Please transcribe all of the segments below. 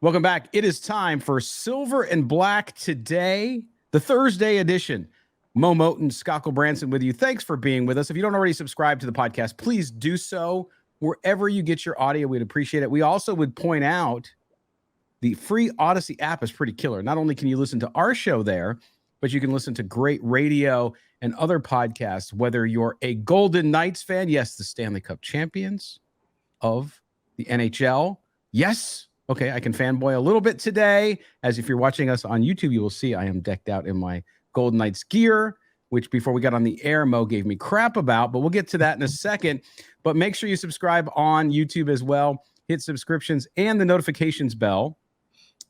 Welcome back. It is time for Silver and Black today, the Thursday edition. Moe Moton, Scott Gulbransen with you. Thanks for being with us. If you don't already subscribe to the podcast, please do so wherever you get your audio. We'd appreciate it. We also would point out the free Odyssey app is pretty killer. Not only can you listen to our show there, but you can listen to great radio and other podcasts, whether you're a Golden Knights fan. Yes, the Stanley Cup champions of the NHL. Yes. Okay, I can fanboy a little bit today. As if you're watching us on YouTube, you will see I am decked out in my Golden Knights gear, which before we got on the air, Mo gave me crap about, but we'll get to that in a second. But make sure you subscribe on YouTube as well. Hit subscriptions and the notifications bell.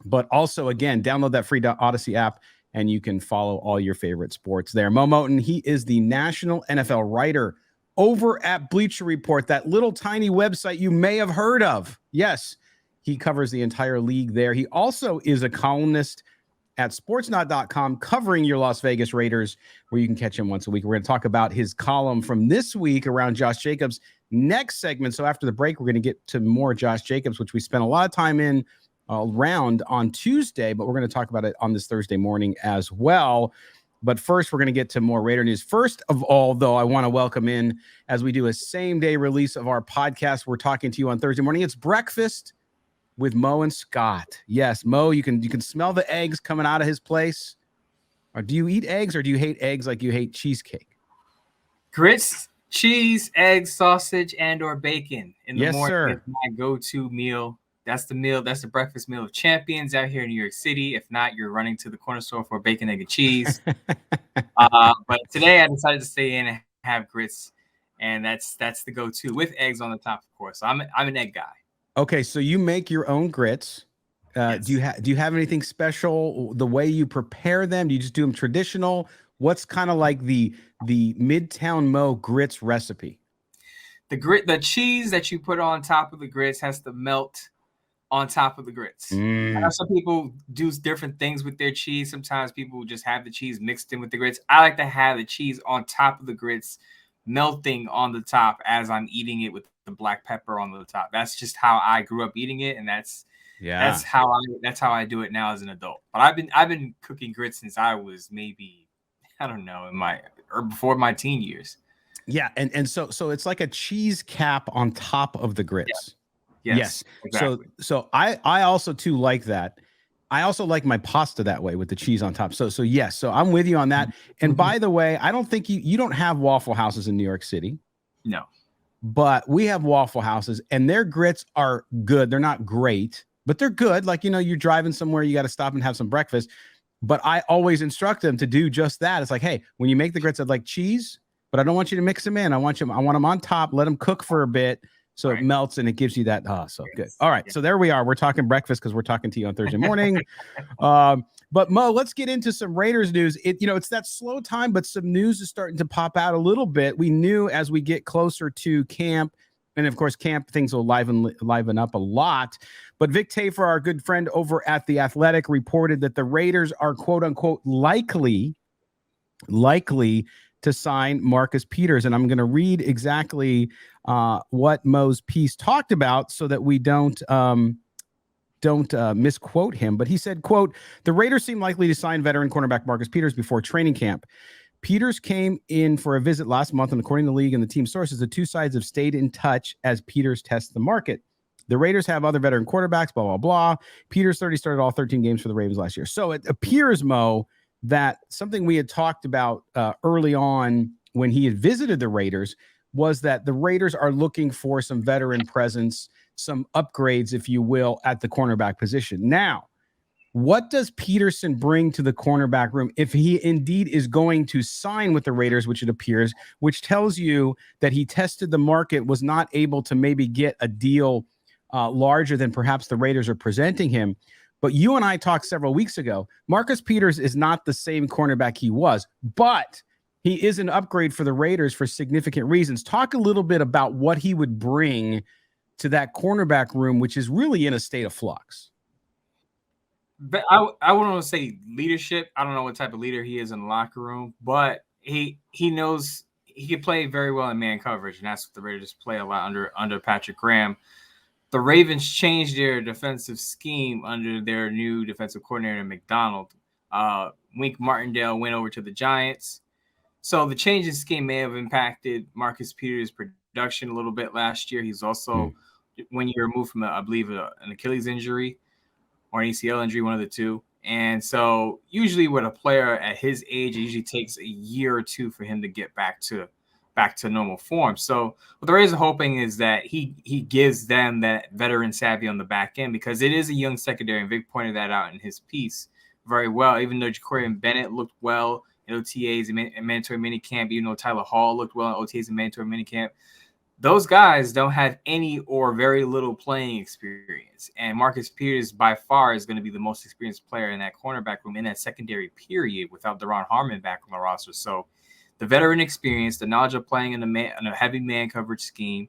But also, again, download that free Odyssey app, and you can follow all your favorite sports there. Moe Moton, he is the national NFL writer over at Bleacher Report, that little tiny website you may have heard of. Yes, he covers the entire league there. He also is a columnist at sportsnot.com covering your Las Vegas Raiders, where you can catch him once a week. We're going to talk about his column from this week around Josh Jacobs next segment. So after the break, we're going to get to more Josh Jacobs, which we spent a lot of time in around on Tuesday, but we're going to talk about it on this Thursday morning as well. But first, we're going to get to more Raider news. First of all, though, I want to welcome in, as we do a same-day release of our podcast. We're talking to you on Thursday morning. It's breakfast with Mo and Scott. Yes, Mo, you can smell the eggs coming out of his place. Or do you eat eggs, or do you hate eggs like you hate cheesecake? Grits, cheese, eggs, sausage, and or bacon in the morning. Sir. Is my go-to meal. That's the meal. That's the breakfast meal of champions out here in New York City. If not, you're running to the corner store for bacon, egg, and cheese. But today I decided to stay in and have grits, and that's the go-to with eggs on the top, of course. So I'm an egg guy. Okay, so you make your own grits. Yes. Do you have anything special? The way you prepare them? Do you just do them traditional? What's kind of like the Midtown Mo grits recipe? The cheese that you put on top of the grits has to melt on top of the grits. I know some people do different things with their cheese. Sometimes people just have the cheese mixed in with the grits. I like to have the cheese on top of the grits, melting on the top as I'm eating it with the black pepper on the top. That's just how I grew up eating it, and that's how I do it now as an adult. But I've been cooking grits since I was maybe, I don't know, before my teen years. Yeah, and so it's like a cheese cap on top of the grits. Yes. Exactly. So I also too like that. I also like my pasta that way with the cheese on top. So yes, so I'm with you on that. And by the way, I don't think you don't have Waffle Houses in New York City. No. But we have Waffle Houses, and their grits are good. They're not great, but they're good. Like, you're driving somewhere, you got to stop and have some breakfast. But I always instruct them to do just that. It's like, hey, when you make the grits, I'd like cheese, but I don't want you to mix them in. I want them on top. Let them cook for a bit so it melts and it gives you that. Oh, so good. All right. So there we are. We're talking breakfast because we're talking to you on Thursday morning. But Mo, let's get into some Raiders news. It's that slow time, but some news is starting to pop out a little bit. We knew as we get closer to camp, and of course, camp things will liven up a lot. But Vic Tafur, our good friend over at The Athletic, reported that the Raiders are quote unquote likely to sign Marcus Peters. And I'm going to read exactly what Mo's piece talked about so that we don't misquote him. But he said, quote, "The Raiders seem likely to sign veteran cornerback Marcus Peters before training camp. Peters came in for a visit last month, and according to the league and the team sources, the two sides have stayed in touch as Peters tests the market. The Raiders have other veteran quarterbacks, blah, blah, blah. Peters 30 started all 13 games for the Ravens last year." So it appears, Mo, that something we had talked about early on when he had visited the Raiders was that the Raiders are looking for some veteran presence, some upgrades, if you will, at the cornerback position. Now, what does Peterson bring to the cornerback room if he indeed is going to sign with the Raiders, which it appears, which tells you that he tested the market, was not able to maybe get a deal larger than perhaps the Raiders are presenting him. But you and I talked several weeks ago. Marcus Peters is not the same cornerback he was, but he is an upgrade for the Raiders for significant reasons. Talk a little bit about what he would bring to that cornerback room, which is really in a state of flux. But I wouldn't want to say leadership. I don't know what type of leader he is in the locker room, but he knows he can play very well in man coverage, and that's what the Raiders play a lot under Patrick Graham. the Ravens changed their defensive scheme under their new defensive coordinator, McDonald. Wink Martindale went over to the Giants. So the change in scheme may have impacted Marcus Peters' production a little bit last year. He's also, when you removed from, I believe, an Achilles injury or an ACL injury, one of the two. And so usually with a player at his age, it usually takes a year or two for him to get back to normal form. So what the Rays are hoping is that he gives them that veteran savvy on the back end, because it is a young secondary, and Vic pointed that out in his piece very well. Even though Jacorian Bennett looked well in OTAs and mandatory minicamp, even though Tyler Hall looked well in OTAs and mandatory minicamp, those guys don't have any or very little playing experience. And Marcus Peters by far is going to be the most experienced player in that cornerback room in that secondary period without Deron Harmon back on the roster. So the veteran experience, the knowledge of playing in a heavy man coverage scheme,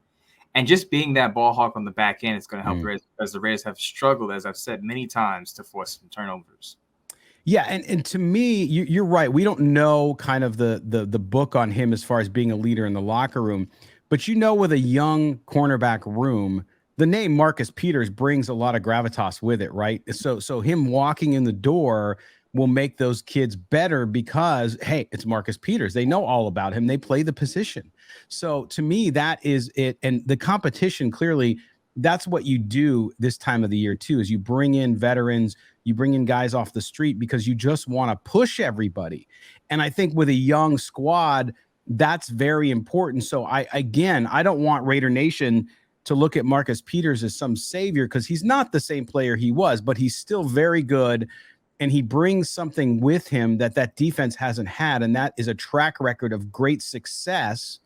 and just being that ball hawk on the back end is going to help the Rays, because the Rays have struggled, as I've said many times, to force some turnovers. Yeah, and to me, you're right. We don't know kind of the book on him as far as being a leader in the locker room. But with a young cornerback room, the name Marcus Peters brings a lot of gravitas with it, right? So him walking in the door will make those kids better because, hey, it's Marcus Peters. They know all about him. They play the position. So to me, that is it. And the competition, clearly, that's what you do this time of the year too, is you bring in veterans, you bring in guys off the street because you just want to push everybody. And I think with a young squad, that's very important. So I don't want Raider Nation to look at Marcus Peters as some savior, because he's not the same player he was, but he's still very good. And he brings something with him that defense hasn't had. And that is a track record of great success.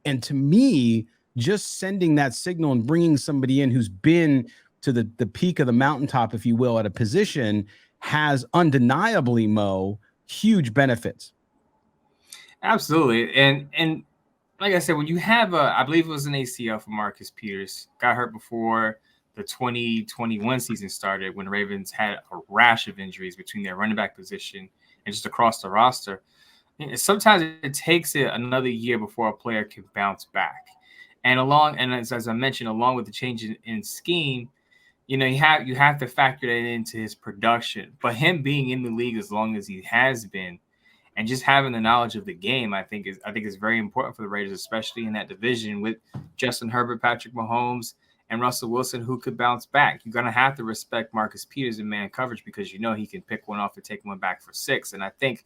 And to me, just sending that signal and bringing somebody in who's been to the peak of the mountaintop, if you will, at a position has undeniably, Mo, huge benefits. Absolutely. And like I said, when you have I believe it was an ACL for Marcus Peters, got hurt before the 2021 season started, when the Ravens had a rash of injuries between their running back position and just across the roster. Sometimes it takes another year before a player can bounce back. And as I mentioned, along with the change in scheme, you have to factor that into his production. But him being in the league as long as he has been, and just having the knowledge of the game, I think is very important for the Raiders, especially in that division with Justin Herbert, Patrick Mahomes, and Russell Wilson, who could bounce back. You're going to have to respect Marcus Peters in man coverage, because he can pick one off and take one back for 6. And I think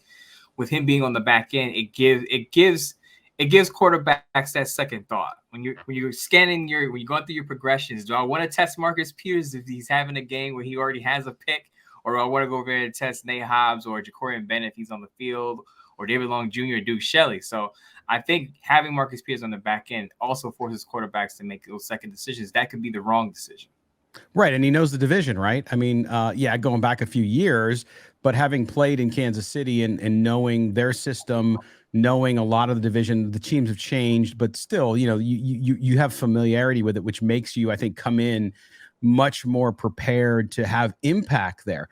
with him being on the back end, it gives quarterbacks that second thought. When you're going through your progressions, do I want to test Marcus Peters if he's having a game where he already has a pick? Or I want to go over there and test Nate Hobbs or Jacorian Bennett if he's on the field, or David Long Jr. or Duke Shelley. So I think having Marcus Peters on the back end also forces quarterbacks to make those second decisions. That could be the wrong decision. Right. And he knows the division, right? I mean, going back a few years, but having played in Kansas City and knowing their system, knowing a lot of the division, the teams have changed, but still, you have familiarity with it, which makes you, I think, come in much more prepared to have impact there.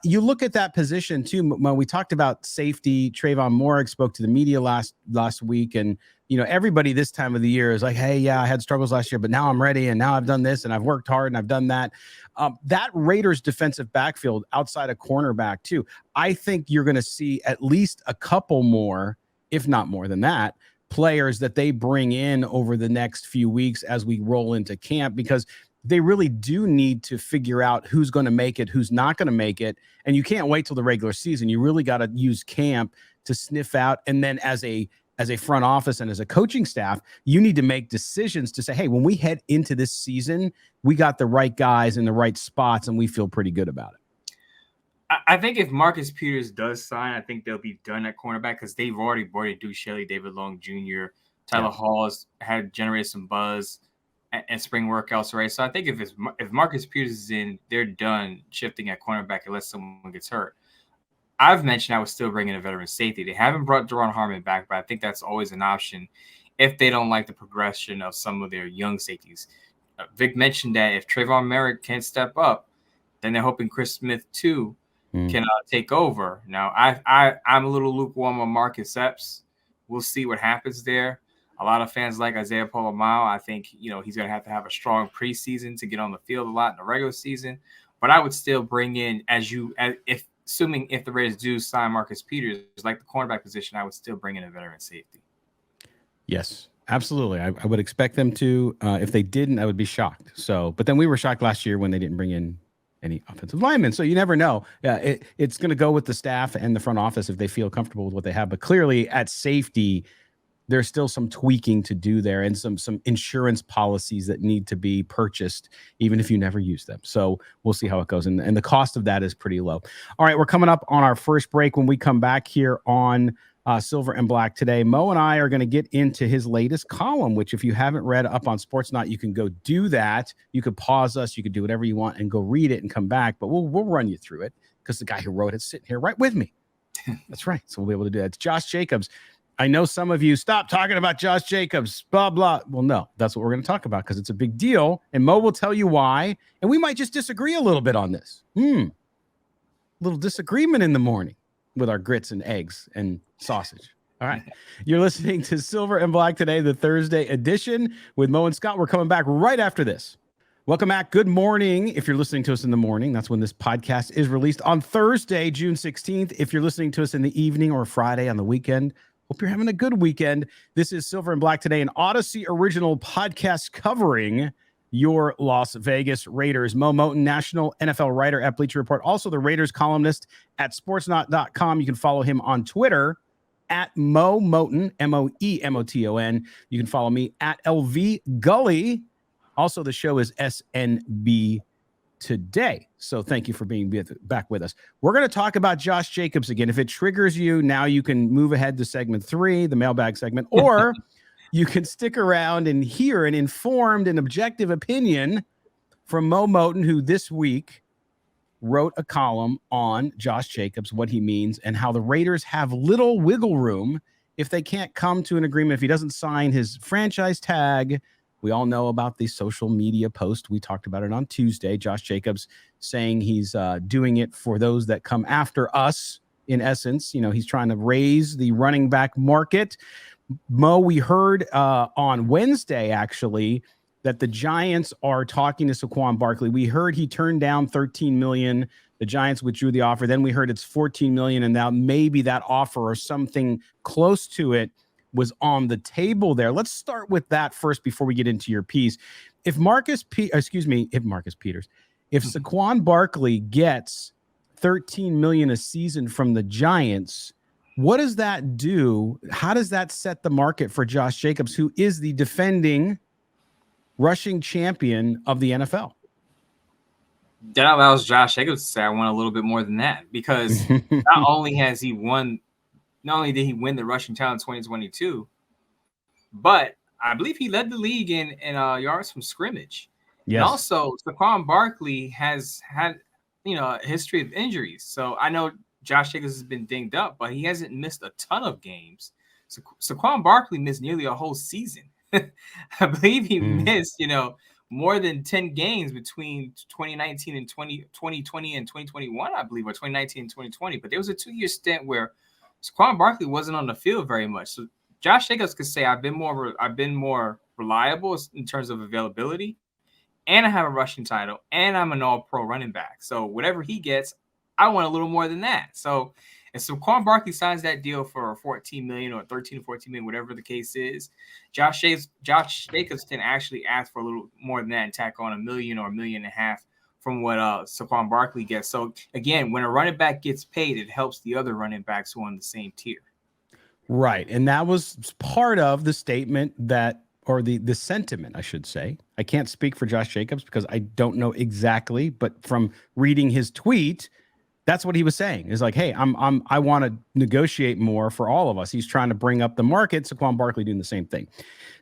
You look at that position too. When we talked about safety, Trayvon Moore spoke to the media last week, and everybody this time of the year is like, hey, yeah, I had struggles last year, but now I'm ready, and now I've done this, and I've worked hard, and I've done that. That Raiders defensive backfield outside of cornerback too, I think you're going to see at least a couple more, if not more than that, players that they bring in over the next few weeks as we roll into camp, because they really do need to figure out who's going to make it, who's not going to make it. And you can't wait till the regular season. You really got to use camp to sniff out. And then as a front office and as a coaching staff, you need to make decisions to say, hey, when we head into this season, we got the right guys in the right spots and we feel pretty good about it. I think if Marcus Peters does sign, I think they'll be done at cornerback, because they've already boarded Duke Shelley, David Long Jr., Tyler Hall had generated some buzz and spring workouts, right? So I think if Marcus Peters is in, they're done shifting at cornerback unless someone gets hurt. I've mentioned I was still bringing a veteran safety. They haven't brought Deron Harmon back, but I think that's always an option if they don't like the progression of some of their young safeties. Vic mentioned that if Trayvon Merrick can't step up, then they're hoping Chris Smith too can take over. Now I'm a little lukewarm on Marcus Epps. We'll see what happens there. A lot of fans like Isaiah Pola-Mao. I think, he's going to have a strong preseason to get on the field a lot in the regular season. But I would still bring in, assuming if the Raiders do sign Marcus Peters, like the cornerback position, I would still bring in a veteran safety. Yes, absolutely. I would expect them to. If they didn't, I would be shocked. But then we were shocked last year when they didn't bring in any offensive linemen. So you never know. It's going to go with the staff and the front office if they feel comfortable with what they have. But clearly at safety, there's still some tweaking to do there and some insurance policies that need to be purchased, even if you never use them. So we'll see how it goes. And the cost of that is pretty low. All right, we're coming up on our first break. When we come back here on Silver and Black today, Mo and I are going to get into his latest column, which if you haven't read up on Sportsnaut, you can go do that. You could pause us. You could do whatever you want and go read it and come back. But we'll run you through it because the guy who wrote it's sitting here right with me. That's right. So we'll be able to do that. It's Josh Jacobs. I know some of you stop talking about Josh Jacobs, blah, blah. Well, no, that's what we're going to talk about because it's a big deal. And Mo will tell you why. And we might just disagree a little bit on this. Little disagreement in the morning with our grits and eggs and sausage. All right. You're listening to Silver and Black today, the Thursday edition with Mo and Scott. We're coming back right after this. Welcome back. Good morning. If you're listening to us in the morning, that's when this podcast is released on Thursday, June 16th. If you're listening to us in the evening or Friday on the weekend, hope you're having a good weekend. This is Silver and Black today, an Odyssey original podcast covering your Las Vegas Raiders. Moe Moton, national NFL writer at Bleacher Report, also the Raiders columnist at sportsnaut.com. You can follow him on Twitter at Moe Moton, Moemoton. You can follow me at LV Gully. Also, the show is SNB Today. So thank you for being back with us. We're going to talk about Josh Jacobs again. If it triggers you, now you can move ahead to segment 3, the mailbag segment, or you can stick around and hear an informed and objective opinion from Moe Moton, who this week wrote a column on Josh Jacobs, what he means, and how the Raiders have little wiggle room if they can't come to an agreement. If he doesn't sign his franchise tag, we all know about the social media post. We talked about it on Tuesday. Josh Jacobs saying he's doing it for those that come after us. In essence, he's trying to raise the running back market. Mo, we heard on Wednesday, actually, that the Giants are talking to Saquon Barkley. We heard he turned down $13 million. The Giants withdrew the offer. Then we heard it's $14 million, and now maybe that offer or something close to it was on the table there. Let's start with that first before we get into your piece. If Saquon Barkley gets $13 million a season from the Giants, what does that do? How does that set the market for Josh Jacobs, who is the defending rushing champion of the NFL? That allows Josh Jacobs to say, I want a little bit more than that, because not only did he win the rushing title in 2022, but I believe he led the league in yards from scrimmage. Yes. And also, Saquon Barkley has had a history of injuries. So I know Josh Jacobs has been dinged up, but he hasn't missed a ton of games. So Saquon Barkley missed nearly a whole season. I believe he missed, more than 10 games between 2019 and 2020 and 2021, I believe, or 2019 and 2020. But there was a 2-year stint where Saquon Barkley wasn't on the field very much. So Josh Jacobs could say, I've been more reliable in terms of availability, and I have a rushing title, and I'm an all-pro running back. So whatever he gets, I want a little more than that. So if Saquon Barkley signs that deal for $14 million or $13 or $14 million, whatever the case is, Josh Jacobs can actually ask for a little more than that and tack on $1 million or $1.5 million from what Saquon Barkley gets. So again, when a running back gets paid, it helps the other running backs who are on the same tier. Right. And that was part of the statement or the sentiment, I should say. I can't speak for Josh Jacobs because I don't know exactly, but from reading his tweet, that's what he was saying. Is like, hey, I want to negotiate more for all of us. He's trying to bring up the market. Saquon Barkley doing the same thing.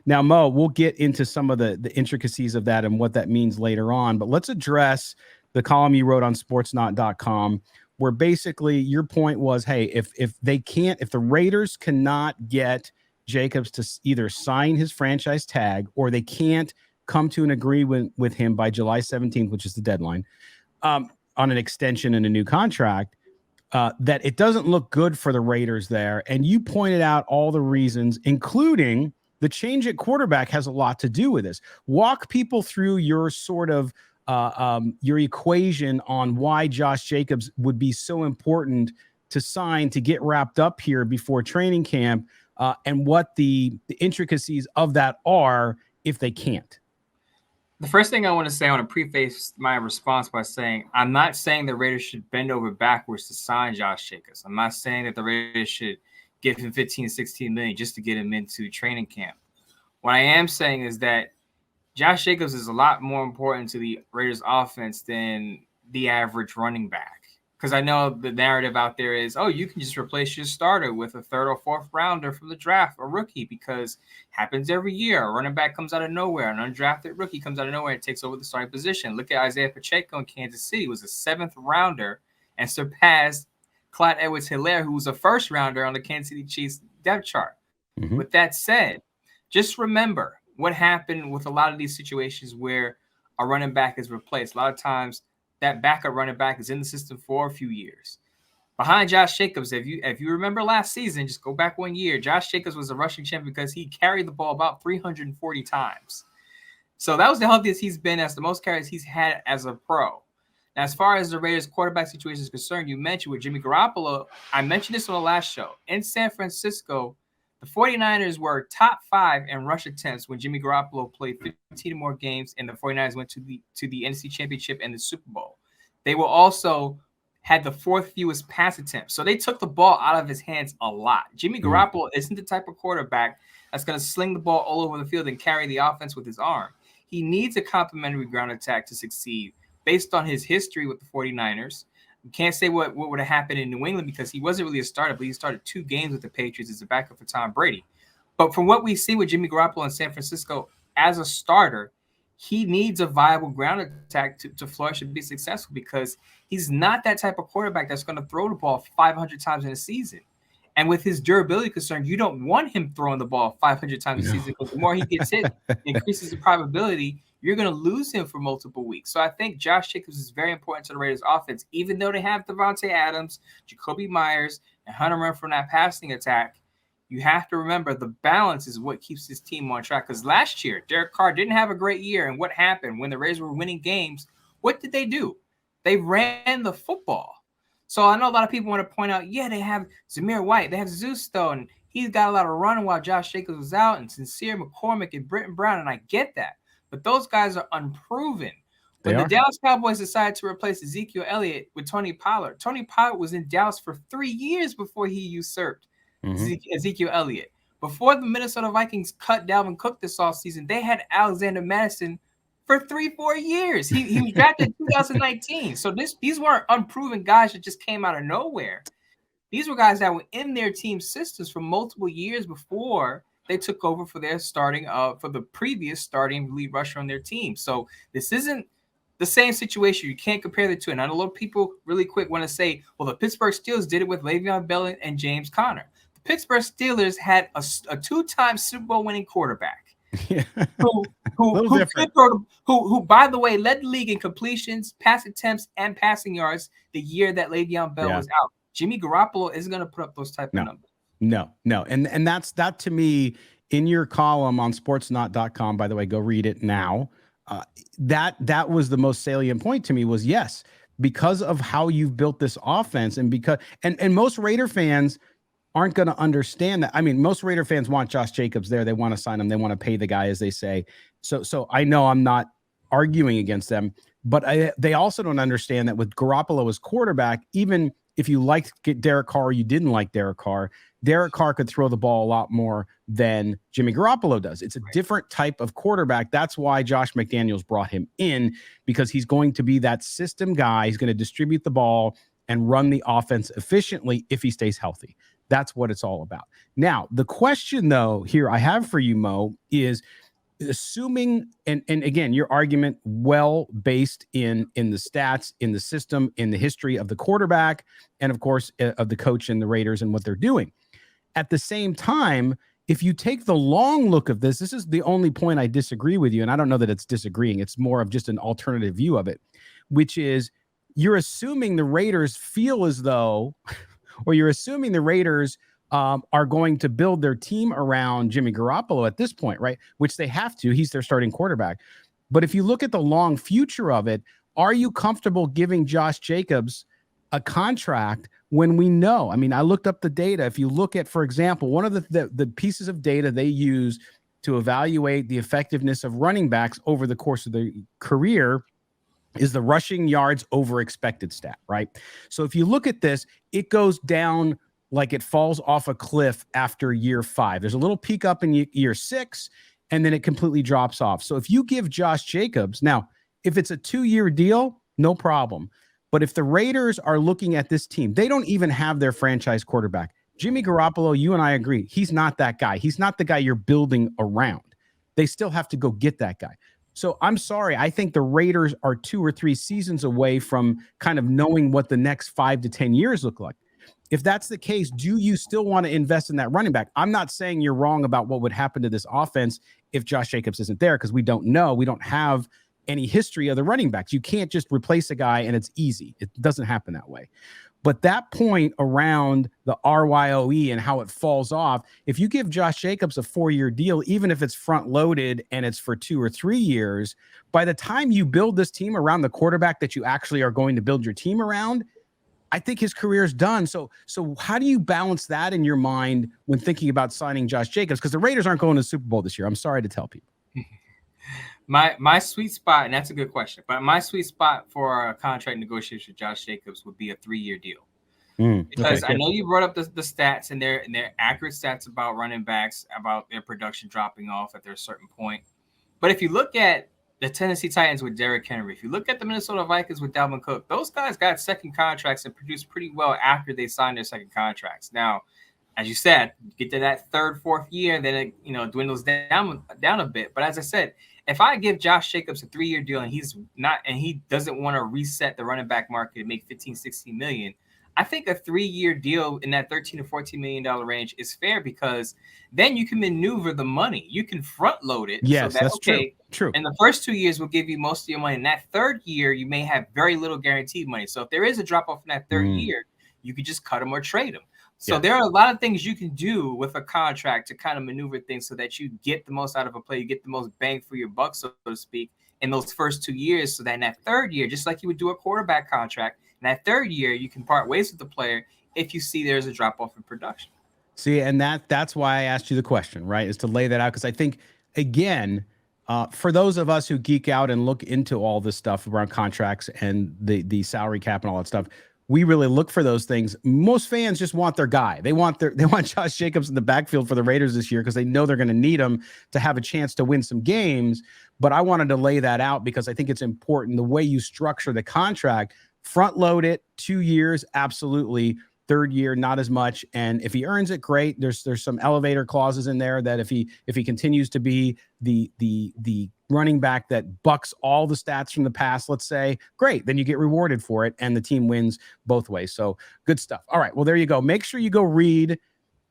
Now, Mo, we'll get into some of the intricacies of that and what that means later on. But let's address the column you wrote on sportsnaut.com, where basically your point was, hey, if the Raiders cannot get Jacobs to either sign his franchise tag or they can't come to an agreement with him by July 17th, which is the deadline, on an extension and a new contract, that it doesn't look good for the Raiders there. And you pointed out all the reasons, including the change at quarterback has a lot to do with this. Walk people through your sort of your equation on why Josh Jacobs would be so important to sign, to get wrapped up here before training camp, and what the intricacies of that are if they can't. The first thing I want to say, I want to preface my response by saying, I'm not saying the Raiders should bend over backwards to sign Josh Jacobs. I'm not saying that the Raiders should give him 15, 16 million just to get him into training camp. What I am saying is that Josh Jacobs is a lot more important to the Raiders offense than the average running back. Because I know the narrative out there is, oh, you can just replace your starter with a third or fourth rounder from the draft, a rookie, because it happens every year. A running back comes out of nowhere. An undrafted rookie comes out of nowhere and takes over the starting position. Look at Isaiah Pacheco in Kansas City. He was a 7th rounder and surpassed Clyde Edwards-Helaire, who was a 1st rounder on the Kansas City Chiefs depth chart. Mm-hmm. With that said, just remember what happened with a lot of these situations where a running back is replaced. A lot of times, that backup running back is in the system for a few years. Behind Josh Jacobs, if you remember last season, just go back 1 year, Josh Jacobs was a rushing champion because he carried the ball about 340 times. So that was the healthiest he's been. That's the most carries he's had as a pro. Now, as far as the Raiders quarterback situation is concerned, you mentioned with Jimmy Garoppolo, I mentioned this on the last show. In San Francisco, the 49ers were top 5 in rush attempts when Jimmy Garoppolo played 15 or more games and the 49ers went to the NFC Championship and the Super Bowl. They were also had the 4th fewest pass attempts. So they took the ball out of his hands a lot. Jimmy Garoppolo isn't the type of quarterback that's going to sling the ball all over the field and carry the offense with his arm. He needs a complementary ground attack to succeed based on his history with the 49ers. You can't say what would have happened in New England because he wasn't really a starter, but he started 2 games with the Patriots as a backup for Tom Brady. But from what we see with Jimmy Garoppolo in San Francisco as a starter, he needs a viable ground attack to flourish and be successful because he's not that type of quarterback that's going to throw the ball 500 times in a season. And with his durability concern, you don't want him throwing the ball 500 times a season because the more he gets hit, increases the probability you're going to lose him for multiple weeks. So I think Josh Jacobs is very important to the Raiders offense, even though they have Devontae Adams, Jacoby Myers, and Hunter Renfrow from that passing attack. You have to remember the balance is what keeps this team on track. Because last year, Derek Carr didn't have a great year. And what happened when the Raiders were winning games? What did they do? They ran the football. So I know a lot of people want to point out, yeah, they have Zamir White. They have Zeus, though, and he's got a lot of running while Josh Jacobs was out, and Sincere McCormick and Britton Brown, and I get that. But those guys are unproven. When the Dallas Cowboys decided to replace Ezekiel Elliott with Tony Pollard was in Dallas for 3 years before he usurped Ezekiel Elliott. Before the Minnesota Vikings cut Dalvin Cook this offseason, they had Alexander Madison for 3-4 years. He was drafted in 2019. So these weren't unproven guys that just came out of nowhere. These were guys that were in their team systems for multiple years before they took over for their for the previous starting lead rusher on their team. So this isn't the same situation. You can't compare the two. And I know a lot of people really quick want to say, well, the Pittsburgh Steelers did it with Le'Veon Bell and James Conner. The Pittsburgh Steelers had a 2-time Super Bowl winning quarterback who, by the way, led the league in completions, pass attempts, and passing yards the year that Le'Veon Bell was out. Jimmy Garoppolo isn't going to put up those type of numbers. No. And that's that to me in your column on sportsnot.com, by the way, go read it now. That was the most salient point to me was, yes, because of how you've built this offense and because and most Raider fans aren't going to understand that. I mean, most Raider fans want Josh Jacobs there. They want to sign him. They want to pay the guy, as they say. So I know I'm not arguing against them, but they also don't understand that with Garoppolo as quarterback, even if you liked Derek Carr or you didn't like Derek Carr could throw the ball a lot more than Jimmy Garoppolo does. It's a different type of quarterback. That's why Josh McDaniels brought him in, because he's going to be that system guy. He's going to distribute the ball and run the offense efficiently if he stays healthy. That's what it's all about. Now, the question, though, here I have for you, Mo, is assuming, and again, your argument well based in the stats, in the system, in the history of the quarterback, and of course of the coach and the Raiders and what they're doing. At the same time, if you take the long look of this is the only point I disagree with you, and I don't know that it's disagreeing. It's more of just an alternative view of it, which is you're assuming the Raiders feel as though, or you're assuming the Raiders are going to build their team around Jimmy Garoppolo at this point, right? Which they have to. He's their starting quarterback. But if you look at the long future of it, are you comfortable giving Josh Jacobs a contract when we know? I mean, I looked up the data. If you look at, for example, one of the pieces of data they use to evaluate the effectiveness of running backs over the course of their career is the rushing yards over expected stat, right? So if you look at this, it goes down like it falls off a cliff after year 5. There's a little peak up in year 6, and then it completely drops off. So if you give Josh Jacobs, now, if it's a 2-year deal, no problem. But if the Raiders are looking at this team, they don't even have their franchise quarterback. Jimmy Garoppolo, you and I agree, he's not that guy. He's not the guy you're building around. They still have to go get that guy. So I'm sorry. I think the Raiders are 2 or 3 seasons away from kind of knowing what the next 5 to 10 years look like. If that's the case, do you still want to invest in that running back? I'm not saying you're wrong about what would happen to this offense if Josh Jacobs isn't there, because we don't know. We don't have any history of the running backs. You can't just replace a guy and it's easy. It doesn't happen that way. But that point around the RYOE and how it falls off, if you give Josh Jacobs a 4-year deal, even if it's front loaded and it's for 2 or 3 years, by the time you build this team around the quarterback that you actually are going to build your team around, I think his career is done. So how do you balance that in your mind when thinking about signing Josh Jacobs? Because the Raiders aren't going to the Super Bowl this year. I'm sorry to tell people. My sweet spot, and that's a good question, but my sweet spot for a contract negotiation with Josh Jacobs would be a 3-year deal. Because I know you brought up the stats and their accurate stats about running backs, about their production dropping off at their certain point. But if you look at the Tennessee Titans with Derrick Henry, if you look at the Minnesota Vikings with Dalvin Cook, those guys got second contracts and produced pretty well after they signed their second contracts. Now, as you said, get to that 3rd, 4th year, then it dwindles down a bit. But as I said, if I give Josh Jacobs a 3-year deal and he doesn't want to reset the running back market and make 15, 16 million, I think a 3-year deal in that $13 to $14 million range is fair, because then you can maneuver the money. You can front load it. Yes, so that, that's true. And the first 2 years will give you most of your money. In that 3rd year, you may have very little guaranteed money. So if there is a drop off in that 3rd year, you could just cut them or trade them. So there are a lot of things you can do with a contract to kind of maneuver things so that you get the most out of a play, you get the most bang for your buck, so to speak, in those first 2 years. So that in that 3rd year, just like you would do a quarterback contract, in that 3rd year, you can part ways with the player if you see there's a drop off in production. See, and that's why I asked you the question, right? Is to lay that out, because I think, again, for those of us who geek out and look into all this stuff around contracts and the salary cap and all that stuff, we really look for those things. Most fans just want their guy. They want Josh Jacobs in the backfield for the Raiders this year because they know they're going to need him to have a chance to win some games. But I wanted to lay that out because I think it's important. The way you structure the contract, front load it 2 years, absolutely. 3rd year, not as much. And if he earns it, great. There's some elevator clauses in there that if he continues to be the running back that bucks all the stats from the past, let's say, great, then you get rewarded for it and the team wins both ways. So good stuff. All right, well, there you go. Make sure you go read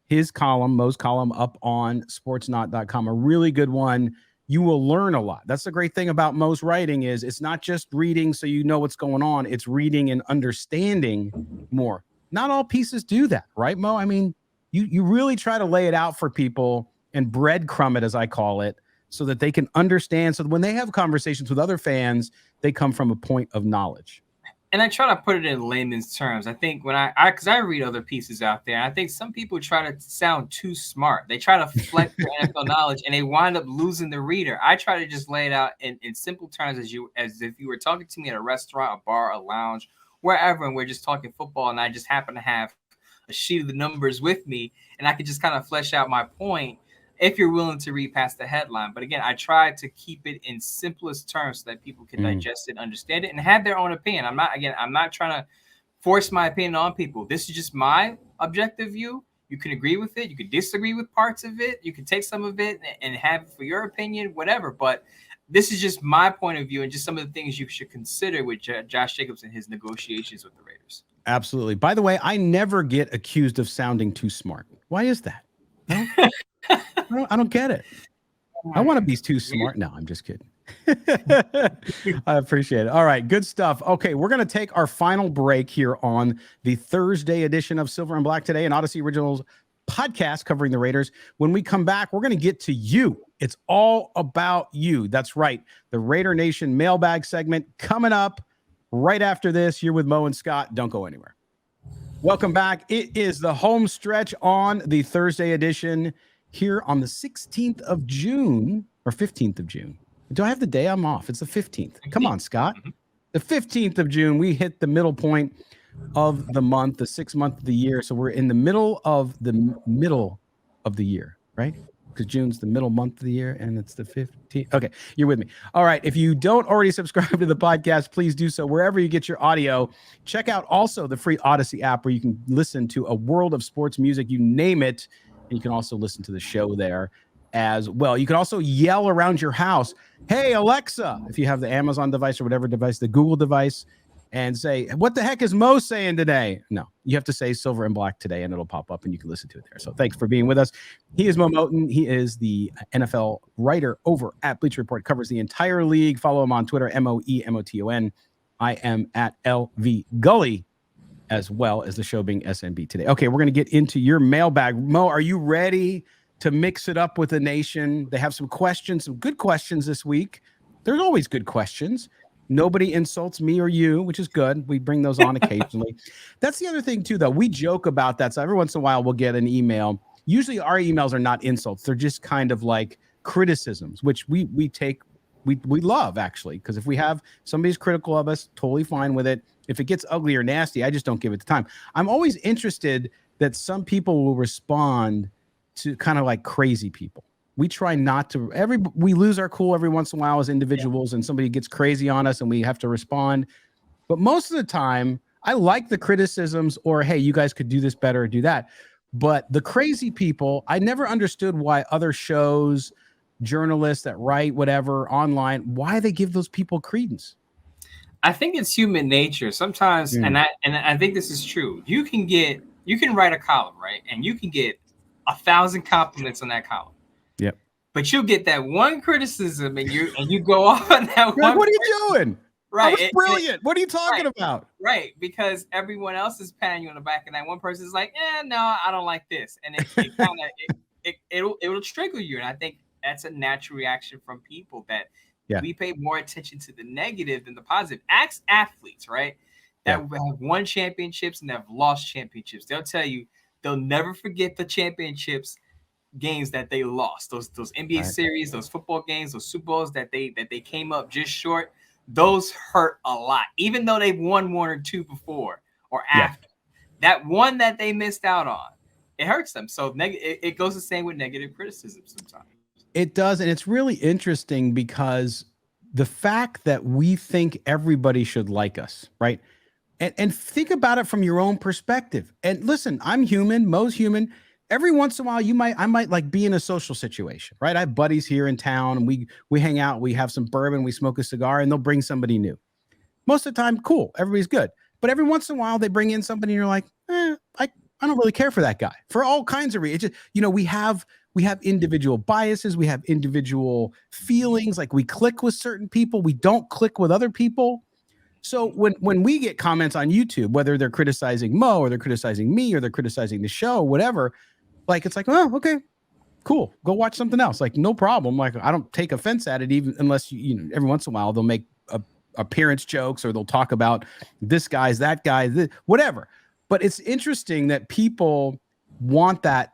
his column, Mo's column, up on sportsnaut.com. A really good one. You will learn a lot. That's the great thing about Mo's writing is it's not just reading so you know what's going on. It's reading and understanding more. Not all pieces do that, right, Mo? I mean, you really try to lay it out for people and breadcrumb it, as I call it, so that they can understand. So that when they have conversations with other fans, they come from a point of knowledge. And I try to put it in layman's terms. I think when because I read other pieces out there, I think some people try to sound too smart. They try to flex their NFL knowledge and they wind up losing the reader. I try to just lay it out in simple terms as if you were talking to me at a restaurant, a bar, a lounge, wherever, and we're just talking football, and I just happen to have a sheet of the numbers with me, and I could just kind of flesh out my point if you're willing to read past the headline. But again, I try to keep it in simplest terms so that people can digest it, understand it, and have their own opinion. I'm not trying to force my opinion on people. This is just my objective view. You can agree with it. You can disagree with parts of it. You can take some of it and have it for your opinion, whatever. But this is just my point of view and just some of the things you should consider with Josh Jacobs and his negotiations with the Raiders. Absolutely. By the way, I never get accused of sounding too smart. Why is that? No? I don't get it. I want to be too smart. No, I'm just kidding. I appreciate it. All right, good stuff. Okay, we're going to take our final break here on the Thursday edition of Silver and Black Today, an Odyssey Originals podcast covering the Raiders. When we come back, we're going to get to you. It's all about you. That's right. The Raider Nation mailbag segment coming up right after this. You're with Mo and Scott. Don't go anywhere. Welcome back. It is the home stretch on the Thursday edition here on the 16th of June or 15th of June. Do I have the day? I'm off. It's the 15th. Come on, Scott. The 15th of June, we hit the middle point of the month, the 6th month of the year. So we're in the middle of the year, right? Because June's the middle month of the year and it's the 15th. Okay, you're with me. All right. If you don't already subscribe to the podcast, please do so wherever you get your audio. Check out also the free Odyssey app where you can listen to a world of sports music, you name it. And you can also listen to the show there as well. You can also yell around your house, hey, Alexa, if you have the Amazon device or whatever device, the Google device, and say, what the heck is Mo saying today? No, you have to say Silver and Black today, and it'll pop up, and you can listen to it there. So thanks for being with us. He is Moe Moton. He is the NFL writer over at Bleacher Report, covers the entire league. Follow him on Twitter, MoeMoton. I am at LV Gully, as well as the show being SMB today. Okay, we're going to get into your mailbag. Mo, are you ready to mix it up with the nation? They have some questions, some good questions this week. There's always good questions. Nobody insults me or you, which is good. We bring those on occasionally. That's the other thing, too, though. We joke about that. So every once in a while, we'll get an email. Usually our emails are not insults. They're just kind of like criticisms, which we love, actually, because if we have somebody's critical of us, totally fine with it. If it gets ugly or nasty, I just don't give it the time. I'm always interested that some people will respond to kind of like crazy people. We try not to. We lose our cool every once in a while as individuals, and somebody gets crazy on us, and we have to respond. But most of the time, I like the criticisms, or hey, you guys could do this better or do that. But the crazy people, I never understood why other shows, journalists that write whatever online, why they give those people credence. I think it's human nature sometimes, and I think this is true. You can write a column, right, and you can get 1,000 compliments on that column. Yep. But you'll get that one criticism, and you go off on that one. What are you doing? Right. That was brilliant. What are you talking about? Right. Because everyone else is patting you on the back, and that one person's like, no, I don't like this. And it kind of it'll trigger you. And I think that's a natural reaction from people that we pay more attention to the negative than the positive. Ask athletes, right? That have won championships and have lost championships. They'll tell you they'll never forget the championships games that they lost, those NBA series, those football games, those Super Bowls that they came up just short. Those hurt a lot, even though they've won one or two before or after. That one that they missed out on, it hurts them. So it goes the same with negative criticism sometimes. It does, and it's really interesting because the fact that we think everybody should like us, right? And think about it from your own perspective. And listen, I'm human, Mo's human. Every once in a while, I might like be in a social situation, right? I have buddies here in town, and we hang out, we have some bourbon, we smoke a cigar, and they'll bring somebody new. Most of the time, cool, everybody's good. But every once in a while, they bring in somebody, and you're like, I don't really care for that guy for all kinds of reasons. We have individual biases, we have individual feelings. Like we click with certain people, we don't click with other people. So when we get comments on YouTube, whether they're criticizing Mo or they're criticizing me or they're criticizing the show, whatever. Like, it's like, oh, okay, cool. Go watch something else. Like, no problem. Like, I don't take offense at it, even unless, every once in a while they'll make appearance jokes or they'll talk about this guy's, that guy, whatever. But it's interesting that people want that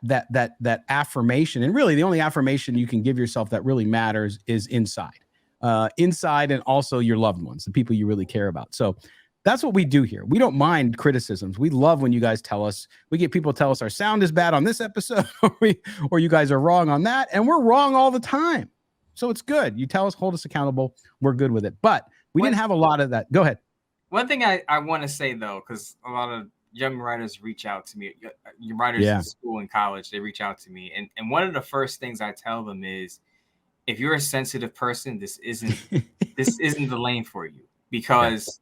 affirmation. And really the only affirmation you can give yourself that really matters is inside, and also your loved ones, the people you really care about. So that's what we do here. We don't mind criticisms. We love when you guys tell us, we get people tell us our sound is bad on this episode or you guys are wrong on that. And we're wrong all the time. So it's good. You tell us, hold us accountable. We're good with it. But we didn't have a lot of that. Go ahead. One thing I want to say, though, because a lot of young writers reach out to me, your writers in school and college, they reach out to me. And one of the first things I tell them is, if you're a sensitive person, this isn't the lane for you. Because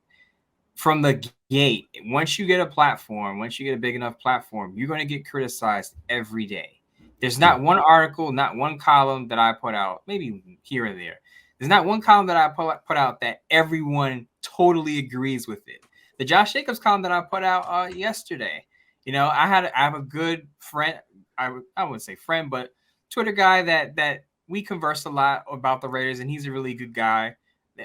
from the gate, once you get a platform, once you get a big enough platform, you're going to get criticized every day. There's not one article, not one column that I put out, maybe here or there. There's not one column that I put out that everyone totally agrees with it. The Josh Jacobs column that I put out yesterday, I have a good friend, I wouldn't say friend, but Twitter guy that we converse a lot about the Raiders, and he's a really good guy.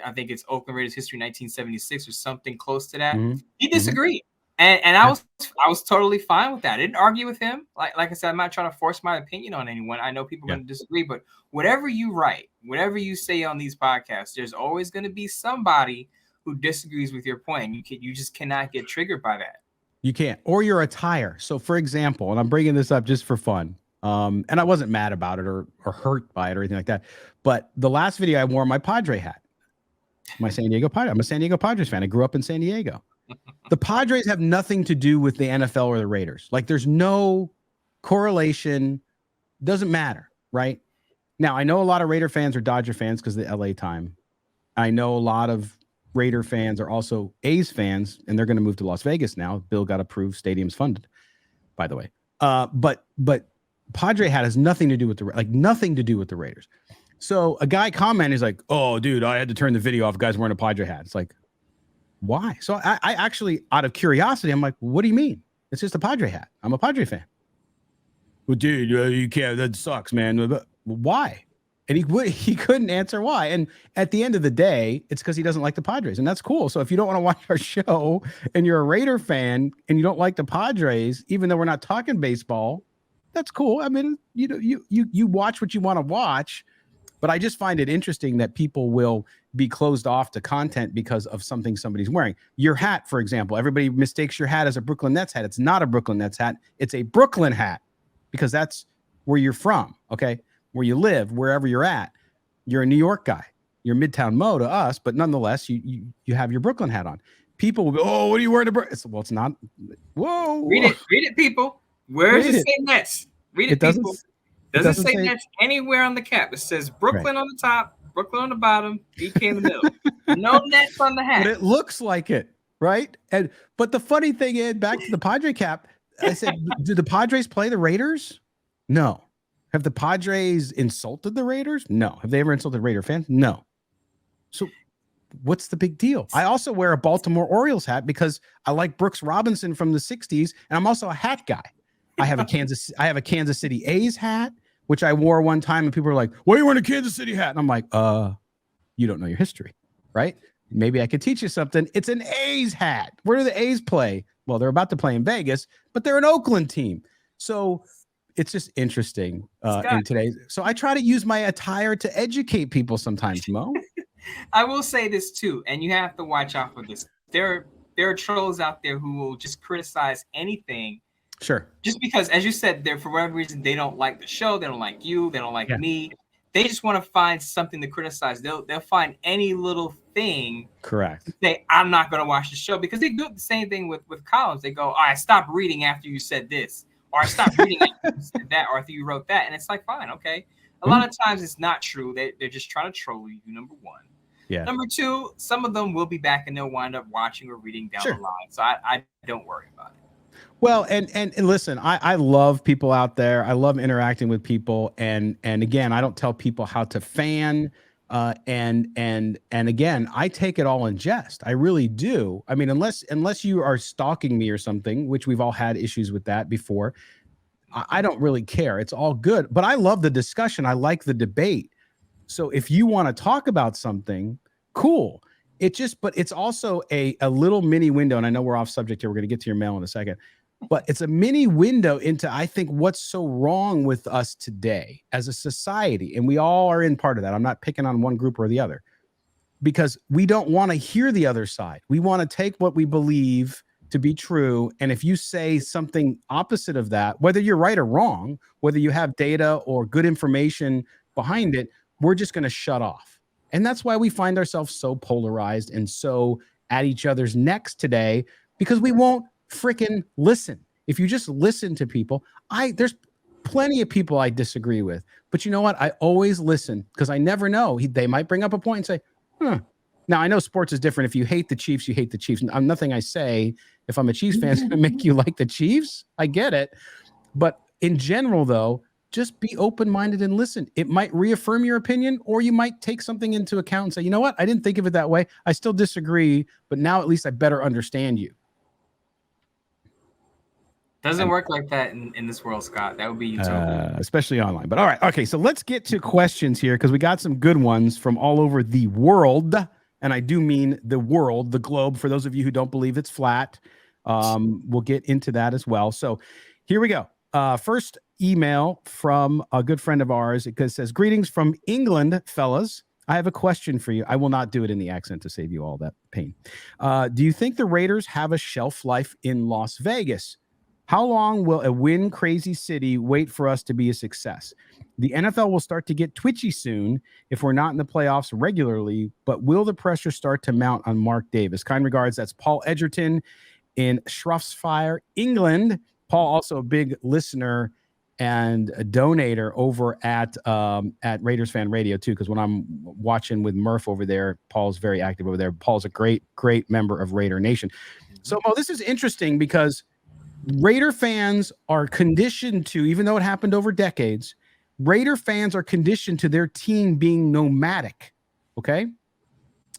I think it's Oakland Raiders history 1976 or something close to that. Mm-hmm. He disagreed. And I was totally fine with that. I didn't argue with him. Like I said, I'm not trying to force my opinion on anyone. I know people are going to disagree, but whatever you write, whatever you say on these podcasts, there's always going to be somebody who disagrees with your point. You just cannot get triggered by that. You can't, or your attire. So, for example, and I'm bringing this up just for fun, and I wasn't mad about it or hurt by it or anything like that. But the last video, I wore my Padre hat, my San Diego Padres. I'm a San Diego Padres fan. I grew up in San Diego. The Padres have nothing to do with the NFL or the Raiders. Like, there's no correlation. Doesn't matter, right? Now, I know a lot of Raider fans are Dodger fans because of the LA time. I know a lot of Raider fans are also A's fans, and they're going to move to Las Vegas now. Bill got approved. Stadium's funded, by the way. But Padre hat has nothing to do with nothing to do with the Raiders. So a guy commented, he's like, "Oh, dude, I had to turn the video off. Guys wearing a Padre hat." It's like, why? So I actually, out of curiosity, I'm like, what do you mean? It's just a Padre hat. I'm a Padre fan. Well, dude, you can't. That sucks, man. Why? And he couldn't answer why. And at the end of the day, it's because he doesn't like the Padres, and that's cool. So if you don't want to watch our show and you're a Raider fan and you don't like the Padres, even though we're not talking baseball, that's cool. I mean, you watch what you want to watch. But I just find it interesting that people will be closed off to content because of something somebody's wearing. Your hat, for example, everybody mistakes your hat as a Brooklyn Nets hat. It's not a Brooklyn Nets hat. It's a Brooklyn hat because that's where you're from, okay? Where you live, wherever you're at. You're a New York guy. You're Midtown Mo to us, but nonetheless, you have your Brooklyn hat on. People will go, "Oh, what are you wearing?" Well, it's not. Whoa. Read it, people. Where does it say Nets? Read it, people. Doesn't say Nets anywhere on the cap. It says Brooklyn on the top, Brooklyn on the bottom, BK in the middle. No Nets on the hat. But it looks like it, right? But the funny thing is, back to the Padre cap, I said, do the Padres play the Raiders? No. Have the Padres insulted the Raiders? No. Have they ever insulted Raider fans? No. So what's the big deal? I also wear a Baltimore Orioles hat because I like Brooks Robinson from the 60s, and I'm also a hat guy. I have a Kansas City A's hat, which I wore one time, and people were like, "Why are you wearing a Kansas City hat?" And I'm like, you don't know your history, right? Maybe I could teach you something. It's an A's hat. Where do the A's play? Well, they're about to play in Vegas, but they're an Oakland team. So it's just interesting in today's. So I try to use my attire to educate people sometimes, Mo. I will say this too, and you have to watch out for this. There are trolls out there who will just criticize anything. Sure. Just because, as you said, they're for whatever reason they don't like the show, they don't like you, they don't like me. They just want to find something to criticize. They'll find any little thing. Correct. To say, I'm not going to watch the show, because they do the same thing with columns. They go, I stopped reading after you said this, or I stopped reading after you said that, or after you wrote that, and it's like, fine, okay. A lot of times it's not true. They're just trying to troll you. Number one. Yeah. Number two, some of them will be back and they'll wind up watching or reading down the line. So I don't worry about it. Well, and listen, I love people out there. I love interacting with people. And again, I don't tell people how to fan. And again, I take it all in jest. I really do. I mean, unless you are stalking me or something, which we've all had issues with that before, I don't really care. It's all good. But I love the discussion. I like the debate. So if you want to talk about something, cool. But it's also a little mini window. And I know we're off subject here. We're going to get to your mail in a second. But it's a mini window into, I think, what's so wrong with us today as a society. And we all are in part of that. I'm not picking on one group or the other, because we don't want to hear the other side. We want to take what we believe to be true. And if you say something opposite of that, whether you're right or wrong, whether you have data or good information behind it, we're just going to shut off. And that's why we find ourselves so polarized and so at each other's necks today, because we won't freaking listen. If you just listen to people, there's plenty of people I disagree with, but you know what? I always listen, because I never know. They might bring up a point and say, Now, I know sports is different. If you hate the Chiefs, you hate the Chiefs. Nothing I say, if I'm a Chiefs fan, is going to make you like the Chiefs. I get it. But in general, though, just be open-minded and listen. It might reaffirm your opinion, or you might take something into account and say, you know what? I didn't think of it that way. I still disagree, but now at least I better understand you. Doesn't work like that in this world, Scott. That would be utopia. Especially online. But all right. Okay. So let's get to questions here because we got some good ones from all over the world. And I do mean the world, the globe, for those of you who don't believe it's flat. We'll get into that as well. So here we go. First email from a good friend of ours. It says, greetings from England, fellas. I have a question for you. I will not do it in the accent to save you all that pain. Do you think the Raiders have a shelf life in Las Vegas? How long will a win crazy city wait for us to be a success? The NFL will start to get twitchy soon if we're not in the playoffs regularly, but will the pressure start to mount on Mark Davis? Kind regards, that's Paul Edgerton in Shropshire, England. Paul, also a big listener and a donator over at Raiders Fan Radio too, because when I'm watching with Murph over there, Paul's very active over there. Paul's a great member of Raider Nation. So, Mo, this is interesting because Raider fans are conditioned to, even though it happened over decades, Raider fans are conditioned to their team being nomadic, okay?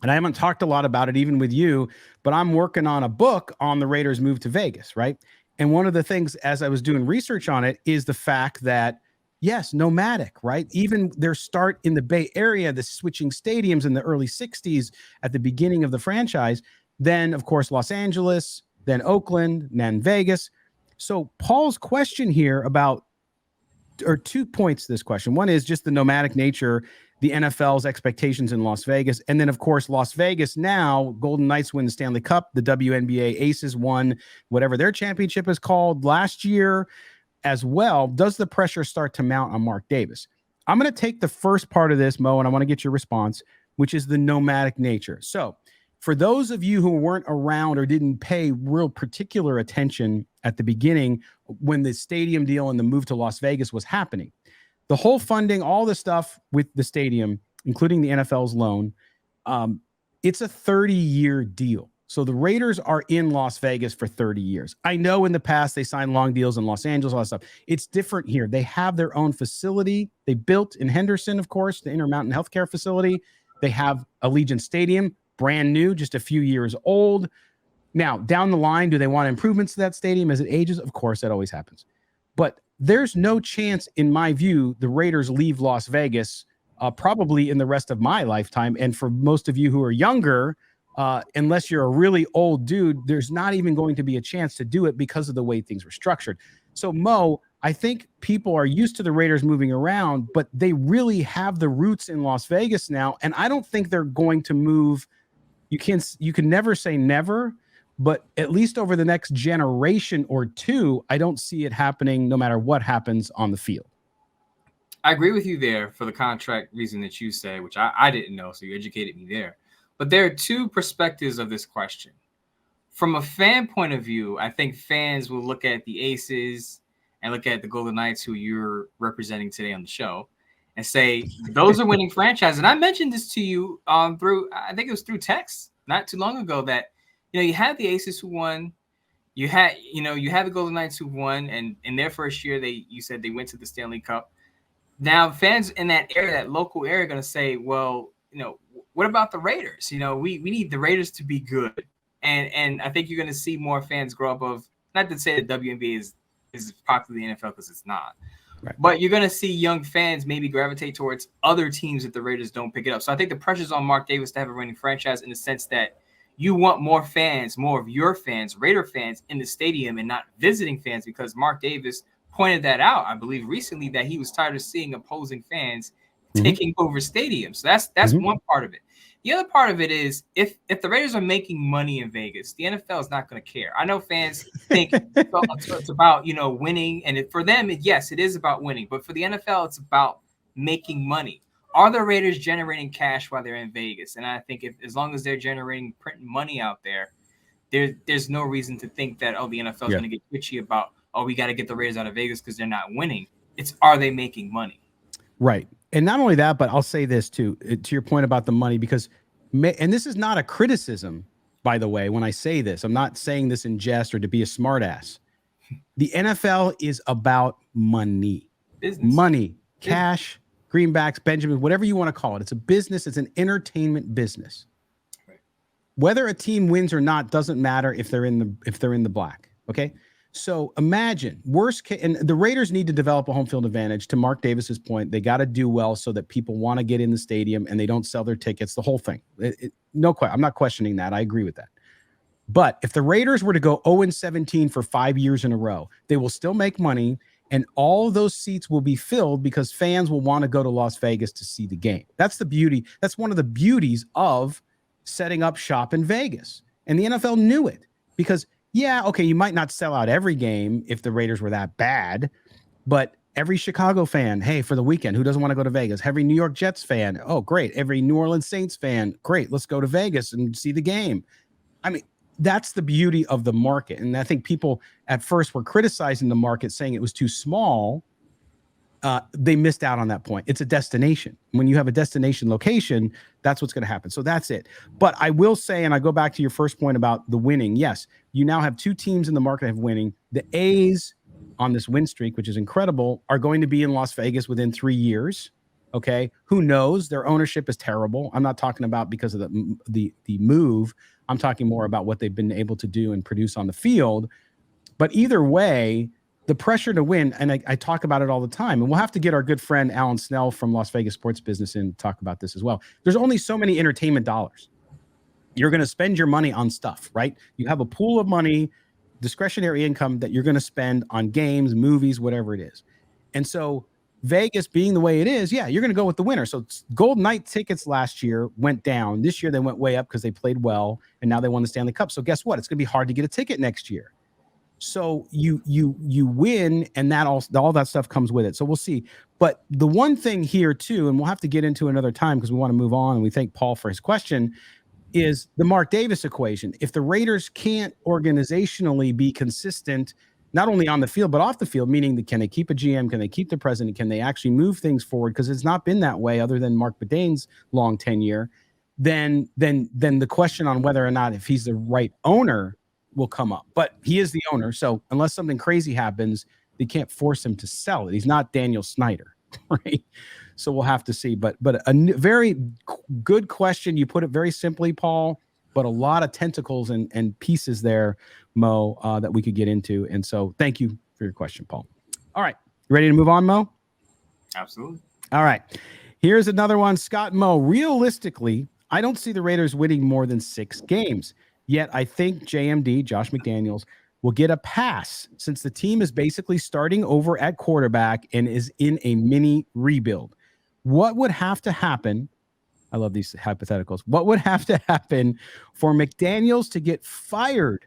And I haven't talked a lot about it even with you, but I'm working on a book on the Raiders' move to Vegas, right? And one of the things as I was doing research on it is the fact that, yes, nomadic, right? Even their start in the Bay Area, the switching stadiums in the early 60s at the beginning of the franchise, then, of course, Los Angeles, then Oakland, then Vegas. So Paul's question here about, or 2 points to this question. One is just the nomadic nature, the NFL's expectations in Las Vegas. And then, of course, Las Vegas now, Golden Knights win the Stanley Cup. The WNBA Aces won whatever their championship is called last year as well. Does the pressure start to mount on Mark Davis? I'm going to take the first part of this, Mo, and I want to get your response, which is the nomadic nature. So for those of you who weren't around or didn't pay real particular attention at the beginning when the stadium deal and the move to Las Vegas was happening, the whole funding, all the stuff with the stadium, including the NFL's loan, it's a 30-year deal. So the Raiders are in Las Vegas for 30 years. I know in the past they signed long deals in Los Angeles, all that stuff. It's different here. They have their own facility. They built in Henderson, of course, the Intermountain Healthcare facility. They have Allegiant Stadium, brand new, just a few years old. Now, down the line, do they want improvements to that stadium as it ages? Of course, that always happens. But there's no chance, in my view, the Raiders leave Las Vegas probably in the rest of my lifetime. And for most of you who are younger, unless you're a really old dude, there's not even going to be a chance to do it because of the way things were structured. So, Mo, I think people are used to the Raiders moving around, but they really have the roots in Las Vegas now. And I don't think they're going to move. You can never say never, but at least over the next generation or two, I don't see it happening no matter what happens on the field. I agree with you there for the contract reason that you said, which I didn't know, so you educated me there. But there are two perspectives of this question. From a fan point of view, I think fans will look at the Aces and look at the Golden Knights, who you're representing today on the show, and say, those are winning franchises. And I mentioned this to you through, I think it was through text not too long ago, that, you had the Aces who won. You had the Golden Knights who won, and in their first year, you said they went to the Stanley Cup. Now, fans in that area, that local area, are going to say, well, what about the Raiders? We need the Raiders to be good. And I think you're going to see more fans grow up of, not to say that WNBA is popular in the NFL, because it's not. Right. But you're going to see young fans maybe gravitate towards other teams if the Raiders don't pick it up. So I think the pressure's on Mark Davis to have a winning franchise, in the sense that you want more fans, more of your fans, Raider fans, in the stadium and not visiting fans, because Mark Davis pointed that out, I believe, recently, that he was tired of seeing opposing fans taking over stadiums. So that's one part of it. The other part of it is, if the Raiders are making money in Vegas, the NFL is not going to care. I know fans think it's about, winning. And for them, yes, it is about winning. But for the NFL, it's about making money. Are the Raiders generating cash while they're in Vegas? And I think as long as they're printing money out there's no reason to think that, the NFL is going to get twitchy about, we got to get the Raiders out of Vegas because they're not winning. It's, are they making money? Right. And not only that, but I'll say this too, to your point about the money, because, and this is not a criticism, by the way, when I say this, I'm not saying this in jest or to be a smartass. The NFL is about money. Business. Money, cash, greenbacks, Benjamin, whatever you want to call it. It's a business. It's an entertainment business. Right. Whether a team wins or not doesn't matter if they're in the black. Okay. So imagine worst case, and the Raiders need to develop a home field advantage. To Mark Davis's point, they got to do well so that people want to get in the stadium and they don't sell their tickets. The whole thing. No question. I'm not questioning that. I agree with that. But if the Raiders were to go 0-17 for 5 years in a row, they will still make money, and all those seats will be filled because fans will want to go to Las Vegas to see the game. That's the beauty. That's one of the beauties of setting up shop in Vegas. And the NFL knew it because, yeah, okay, you might not sell out every game if the Raiders were that bad, but every Chicago fan, hey, for the weekend, who doesn't want to go to Vegas? Every New York Jets fan, oh, great. Every New Orleans Saints fan, great. Let's go to Vegas and see the game. I mean, that's the beauty of the market. And I think people at first were criticizing the market, saying it was too small. They missed out on that point. It's a destination. When you have a destination location, that's what's going to happen. So that's it. But I will say, and I go back to your first point about the winning. Yes, you now have two teams in the market have winning. The A's on this win streak, which is incredible, are going to be in Las Vegas within 3 years. Okay. Who knows? Their ownership is terrible. I'm not talking about because of the move. I'm talking more about what they've been able to do and produce on the field. But either way, the pressure to win, and I talk about it all the time, and we'll have to get our good friend Alan Snell from Las Vegas Sports Business in to talk about this as well. There's only so many entertainment dollars. You're going to spend your money on stuff, right? You have a pool of money, discretionary income that you're going to spend on games, movies, whatever it is. And so Vegas being the way it is, yeah, you're going to go with the winner. So Golden Knight tickets last year went down. This year they went way up because they played well, and now they won the Stanley Cup. So guess what? It's going to be hard to get a ticket next year. So you win, and that all that stuff comes with it. So we'll see. But the one thing here too, and we'll have to get into another time because we want to move on, and we thank Paul for his question, is the Mark Davis equation. If the Raiders can't organizationally be consistent, not only on the field, but off the field, meaning can they keep a GM? Can they keep the president? Can they actually move things forward? Because it's not been that way other than Mark Badane's long tenure. Then the question on whether or not if he's the right owner will come up. But he is the owner. So unless something crazy happens, they can't force him to sell it. He's not Daniel Snyder, right? So we'll have to see. But a very good question. You put it very simply, Paul, but a lot of tentacles and pieces there, Mo, that we could get into. And so thank you for your question, Paul. All right. You ready to move on, Mo? Absolutely. All right. Here's another one. Scott Mo, realistically, I don't see the Raiders winning more than 6 games. Yet I think JMD, Josh McDaniels, will get a pass since the team is basically starting over at quarterback and is in a mini rebuild. What would have to happen? I love these hypotheticals. What would have to happen for McDaniels to get fired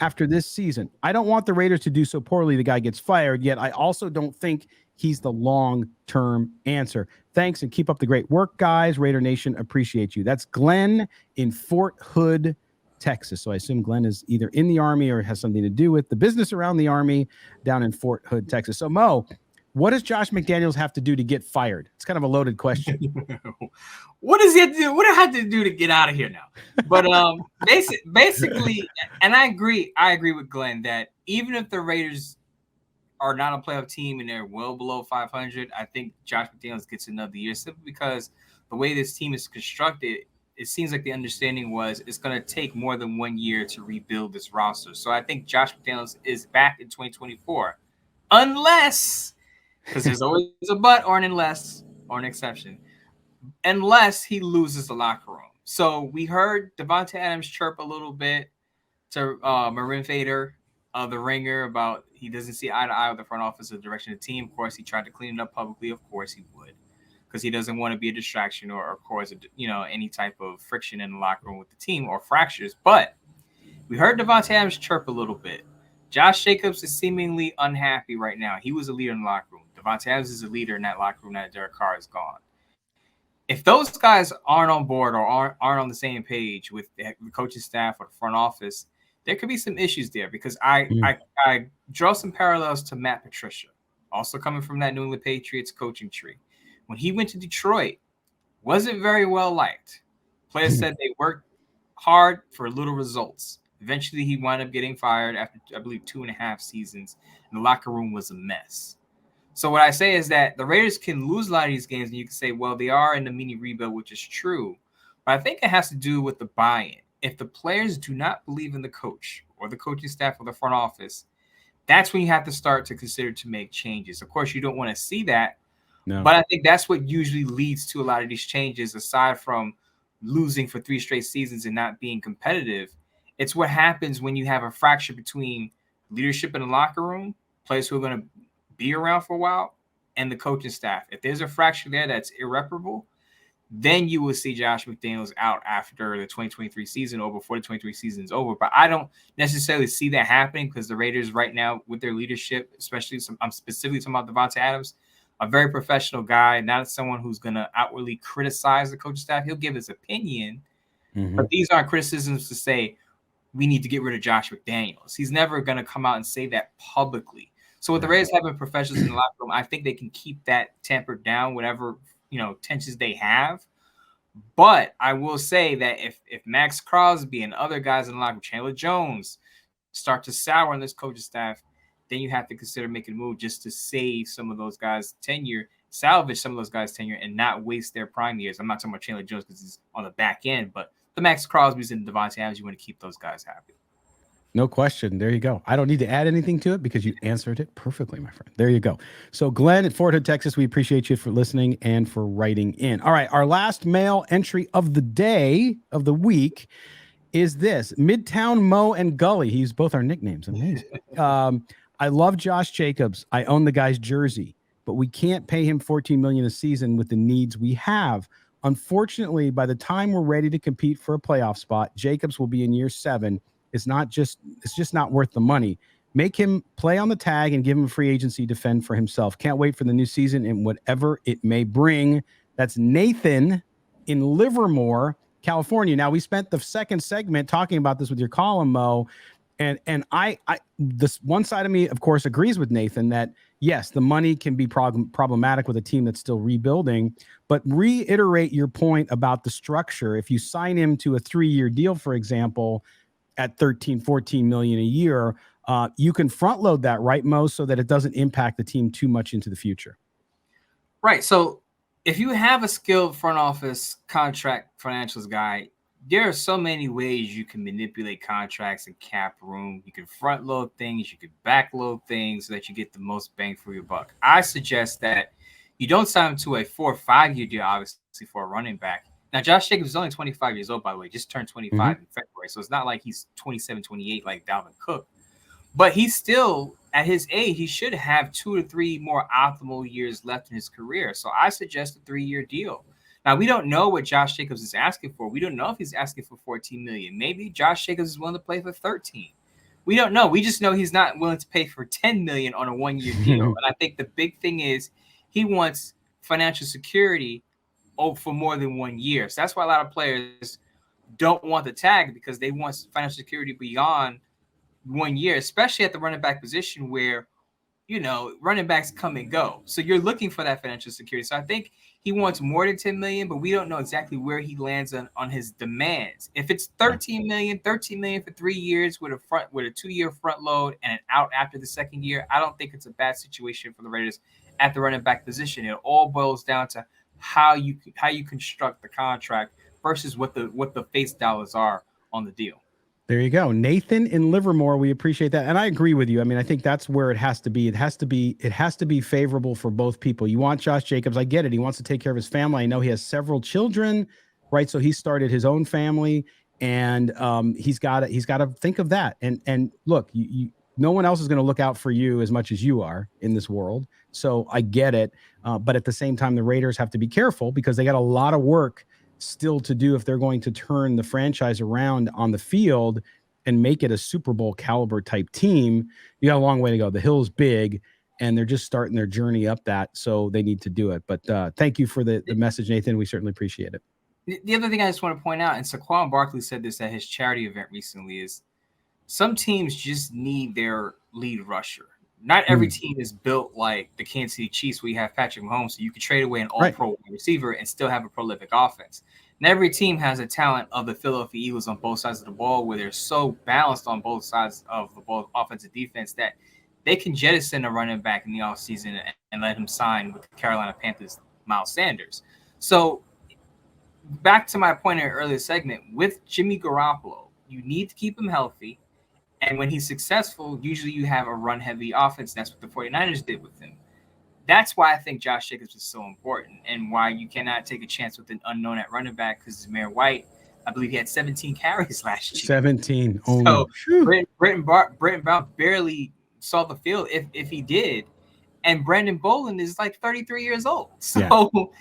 after this season? I don't want the Raiders to do so poorly the guy gets fired, yet I also don't think he's the long-term answer. Thanks, and keep up the great work, guys. Raider Nation, appreciate you. That's Glenn in Fort Hood, Texas. So I assume Glenn is either in the Army or has something to do with the business around the Army down in Fort Hood, Texas. So, Mo, what does Josh McDaniels have to do to get fired? It's kind of a loaded question. What does he have to do? What do I have to do to get out of here now? But basically, and I agree with Glenn that even if the Raiders are not a playoff team and they're well below 500, I think Josh McDaniels gets another year simply because the way this team is constructed, it seems like the understanding was it's going to take more than 1 year to rebuild this roster. So I think Josh McDaniels is back in 2024, unless, because there's always a but or an unless or an exception, unless he loses the locker room. So we heard Devontae Adams chirp a little bit to Marin Fader of The Ringer about he doesn't see eye to eye with the front office or the direction of the team. Of course, he tried to clean it up publicly. Of course he would, because he doesn't want to be a distraction or cause any type of friction in the locker room with the team or fractures. But we heard Devontae Adams chirp a little bit. Josh Jacobs is seemingly unhappy right now. He was a leader in the locker room. Devontae Adams is a leader in that locker room. That Derek Carr is gone. If those guys aren't on board or aren't on the same page with the coaching staff or the front office, there could be some issues there, because I draw some parallels to Matt Patricia, also coming from that New England Patriots coaching tree. When he went to Detroit, wasn't very well liked. Players said they worked hard for little results. Eventually, he wound up getting fired after, I believe, 2.5 seasons, and the locker room was a mess. So what I say is that the Raiders can lose a lot of these games, and you can say, well, they are in the mini rebuild, which is true. But I think it has to do with the buy-in. If the players do not believe in the coach or the coaching staff or the front office, that's when you have to start to consider to make changes. Of course, you don't want to see that, No. but I think that's what usually leads to a lot of these changes, aside from losing for 3 straight seasons and not being competitive. It's what happens when you have a fracture between leadership in the locker room, players who are going to be around for a while, and the coaching staff. If there's a fracture there that's irreparable, then you will see Josh McDaniels out after the 2023 season or before the 2023 season is over. But I don't necessarily see that happening because the Raiders right now with their leadership, especially I'm specifically talking about Devontae Adams, a very professional guy, not someone who's going to outwardly criticize the coaching staff. He'll give his opinion, but these aren't criticisms to say we need to get rid of Josh McDaniels. He's never going to come out and say that publicly. So with the Raiders having professionals in the locker room, I think they can keep that tempered down, whatever tensions they have. But I will say that if Max Crosby and other guys in the locker room, Chandler Jones, start to sour on this coaching staff, then you have to consider making a move just to save some of those guys' tenure, salvage some of those guys' tenure, and not waste their prime years. I'm not talking about Chandler Jones because he's on the back end, but the Max Crosby's and Devontae Adams, you want to keep those guys happy. No question. There you go. I don't need to add anything to it because you answered it perfectly, my friend. There you go. So Glenn at Fort Hood, Texas, we appreciate you for listening and for writing in. All right. Our last mail entry of the day, of the week, is this. Midtown Mo and Gully. He's both our nicknames. Amazing. I love Josh Jacobs. I own the guy's jersey, but we can't pay him $14 million a season with the needs we have. Unfortunately, by the time we're ready to compete for a playoff spot, Jacobs will be in year 7. It's just not worth the money. Make him play on the tag and give him a free agency to fend for himself. Can't wait for the new season and whatever it may bring. That's Nathan in Livermore, California. Now, we spent the second segment talking about this with your column, Mo, and I this one side of me, of course, agrees with Nathan that yes, the money can be problematic with a team that's still rebuilding, but reiterate your point about the structure. If you sign him to a 3-year deal, for example, at 13, 14 million a year, you can front load that, right, Mo, so that it doesn't impact the team too much into the future. Right. So if you have a skilled front office contract financials guy, there are so many ways you can manipulate contracts and cap room. You can front load things, you can back load things so that you get the most bang for your buck. I suggest that you don't sign him to a 4 or 5 year deal, obviously, for a running back. Now, Josh Jacobs is only 25 years old, by the way, just turned 25 in February. So it's not like he's 27, 28 like Dalvin Cook. But he's still, at his age, he should have 2 to 3 more optimal years left in his career. So I suggest a 3-year deal. Now, we don't know what Josh Jacobs is asking for. We don't know if he's asking for $14 million. Maybe Josh Jacobs is willing to play for 13. We don't know. We just know he's not willing to pay for $10 million on a 1-year deal. And I think the big thing is he wants financial security for more than 1 year. So that's why a lot of players don't want the tag, because they want financial security beyond 1 year, especially at the running back position where, running backs come and go. So you're looking for that financial security. So I think he wants more than 10 million, but we don't know exactly where he lands on his demands. If it's 13 million for 3 years with a 2-year front load and an out after the second year, I don't think it's a bad situation for the Raiders at the running back position. It all boils down to how you construct the contract versus what the face dollars are on the deal. There you go. Nathan in Livermore, we appreciate that. And I agree with you. I mean, I think that's where it has to be. It has to be favorable for both people. You want Josh Jacobs. I get it. He wants to take care of his family. I know he has several children, right? So he started his own family, and he's got to think of that. And look, no one else is going to look out for you as much as you are in this world. So I get it. But at the same time, the Raiders have to be careful because they got a lot of work still to do if they're going to turn the franchise around on the field and make it a Super Bowl caliber type team. You got a long way to go. The hill's big, and they're just starting their journey up that, so they need to do it. But thank you for the message, Nathan. We certainly appreciate it. The other thing I just want to point out, and Saquon Barkley said this at his charity event recently, is some teams just need their lead rusher. Not every team is built like the Kansas City Chiefs, where you have Patrick Mahomes, so you can trade away an all-pro receiver and still have a prolific offense. And every team has a talent of the Philadelphia Eagles on both sides of the ball, where they're so balanced on both sides of the ball, offense and defense, that they can jettison a running back in the offseason and let him sign with the Carolina Panthers, Miles Sanders. So back to my point in an earlier segment, with Jimmy Garoppolo, you need to keep him healthy. And when he's successful, usually you have a run-heavy offense. That's what the 49ers did with him. That's why I think Josh Jacobs is so important, and why you cannot take a chance with an unknown at running back, because Zamir White, I believe he had 17 carries last year. 17 only. So Britton Brown barely saw the field, if he did. And Brandon Bolden is like 33 years old. So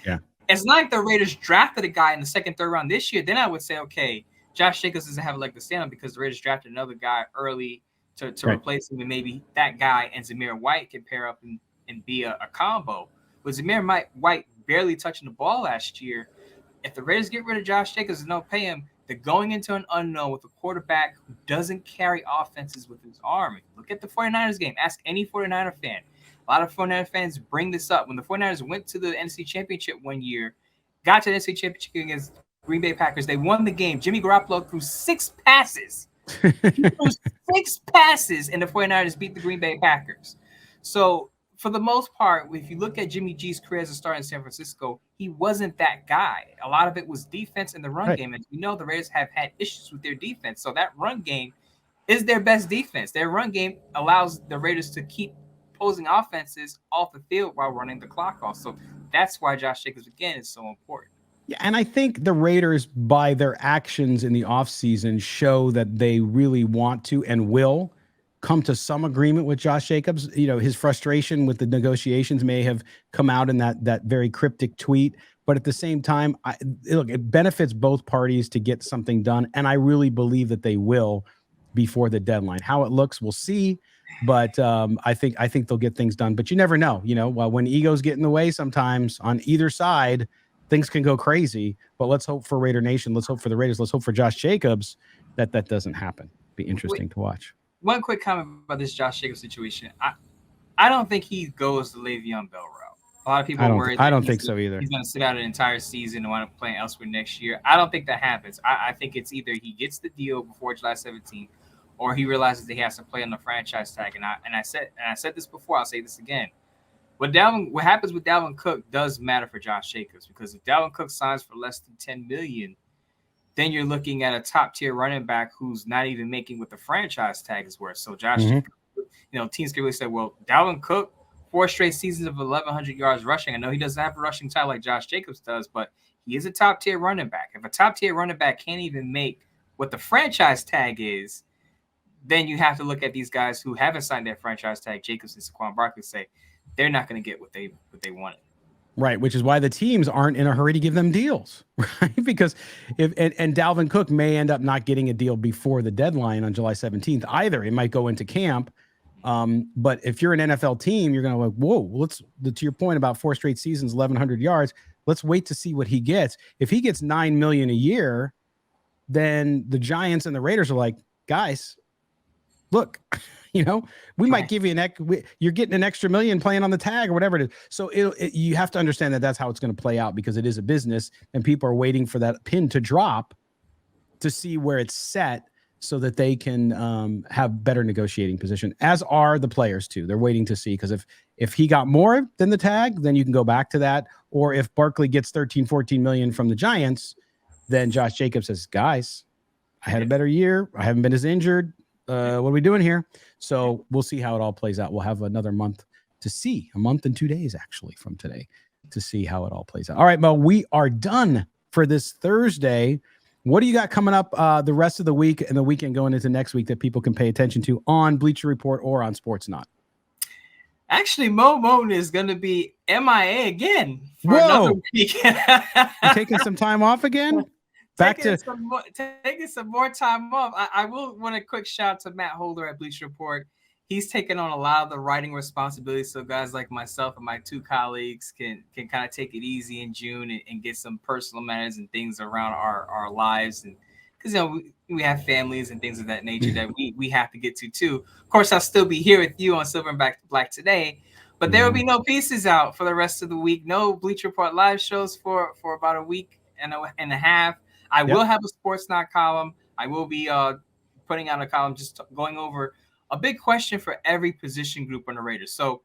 it's not like the Raiders drafted a guy in the second, third round this year. Then I would say, okay, Josh Jacobs doesn't have a leg to stand on, because the Raiders drafted another guy early to replace him, and maybe that guy and Zamir White can pair up and be a combo. With Zamir White barely touching the ball last year, if the Raiders get rid of Josh Jacobs and don't pay him, they're going into an unknown with a quarterback who doesn't carry offenses with his arm. Look at the 49ers game. Ask any 49er fan. A lot of 49er fans bring this up. When the 49ers went to the NFC Championship one year, got to the NFC Championship against Green Bay Packers, they won the game. Jimmy Garoppolo threw 6 passes. He threw 6 passes, and the 49ers beat the Green Bay Packers. So, for the most part, if you look at Jimmy G's career as a starter in San Francisco, he wasn't that guy. A lot of it was defense in the run game. And you know the Raiders have had issues with their defense. So that run game is their best defense. Their run game allows the Raiders to keep opposing offenses off the field while running the clock off. So that's why Josh Jacobs, again, is so important. Yeah, and I think the Raiders, by their actions in the offseason, show that they really want to and will come to some agreement with Josh Jacobs. You know, his frustration with the negotiations may have come out in that very cryptic tweet, but at the same time, look, it benefits both parties to get something done, and I really believe that they will before the deadline. How it looks, we'll see, but I think they'll get things done. But you never know. You know, when egos get in the way, sometimes on either side, things can go crazy. But let's hope for Raider Nation. Let's hope for the Raiders. Let's hope for Josh Jacobs that doesn't happen. Be interesting to watch. One quick comment about this Josh Jacobs situation. I don't think he goes the Le'Veon Bell route. A lot of people are worried. I don't think so either. He's going to sit out an entire season and wind up playing elsewhere next year. I don't think that happens. I think it's either he gets the deal before July 17th, or he realizes that he has to play on the franchise tag. And I said this before. I'll say this again. What happens with Dalvin Cook does matter for Josh Jacobs, because if Dalvin Cook signs for less than $10 million, then you're looking at a top-tier running back who's not even making what the franchise tag is worth. So Josh, teams can really say, well, Dalvin Cook, 4 straight seasons of 1,100 yards rushing. I know he doesn't have a rushing title like Josh Jacobs does, but he is a top-tier running back. If a top-tier running back can't even make what the franchise tag is, then you have to look at these guys who haven't signed their franchise tag, Jacobs and Saquon Barkley, say they're not going to get what they wanted. Right, which is why the teams aren't in a hurry to give them deals, right? Because if Dalvin Cook may end up not getting a deal before the deadline on July 17th either. It might go into camp. But if you're an NFL team, you're going to like, whoa, to your point about 4 straight seasons, 1,100 yards, let's wait to see what he gets. If he gets $9 million a year, then the Giants and the Raiders are like, guys, look, we might give you you're getting an extra $1 million playing on the tag or whatever it is. So you have to understand that that's how it's going to play out, because it is a business and people are waiting for that pin to drop to see where it's set so that they can have better negotiating position, as are the players too. They're waiting to see, because if he got more than the tag, then you can go back to that. Or if Barkley gets 13, 14 million from the Giants, then Josh Jacobs says, guys, I had a better year. I haven't been as injured. What are we doing here? So we'll see how it all plays out. We'll have another month to see, a month and 2 days actually from today, to see how it all plays out. All right, Mo, we are done for this Thursday. What do you got coming up the rest of the week and the weekend going into next week that people can pay attention to on Bleacher Report or on Sports Not? Actually, Moe Moton is going to be MIA again for another week. You taking some time off again? Taking some more time off. I will want a quick shout out to Matt Holder at Bleacher Report. He's taken on a lot of the writing responsibilities, so guys like myself and my 2 colleagues can kind of take it easy in June and get some personal matters and things around our lives, and because we have families and things of that nature that we have to get to too. Of course, I'll still be here with you on Silver and Black today, but there will be no pieces out for the rest of the week. No Bleacher Report live shows for about a week and a half. I will have a Sports Not column. I will be putting out a column just going over a big question for every position group on the Raiders. So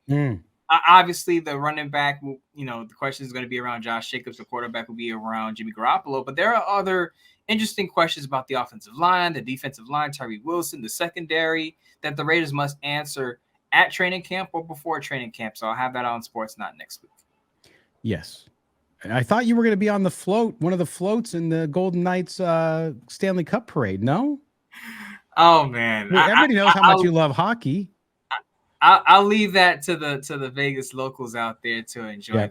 obviously the running back, the question is going to be around Josh Jacobs. The quarterback will be around Jimmy Garoppolo. But there are other interesting questions about the offensive line, the defensive line, Tyree Wilson, the secondary, that the Raiders must answer at training camp or before training camp. So I'll have that on Sports Not next week. Yes. I thought you were going to be on the float, one of the floats in the Golden Knights Stanley Cup parade. No? Oh man, Everybody knows how much you love hockey. I'll leave that to the Vegas locals out there to enjoy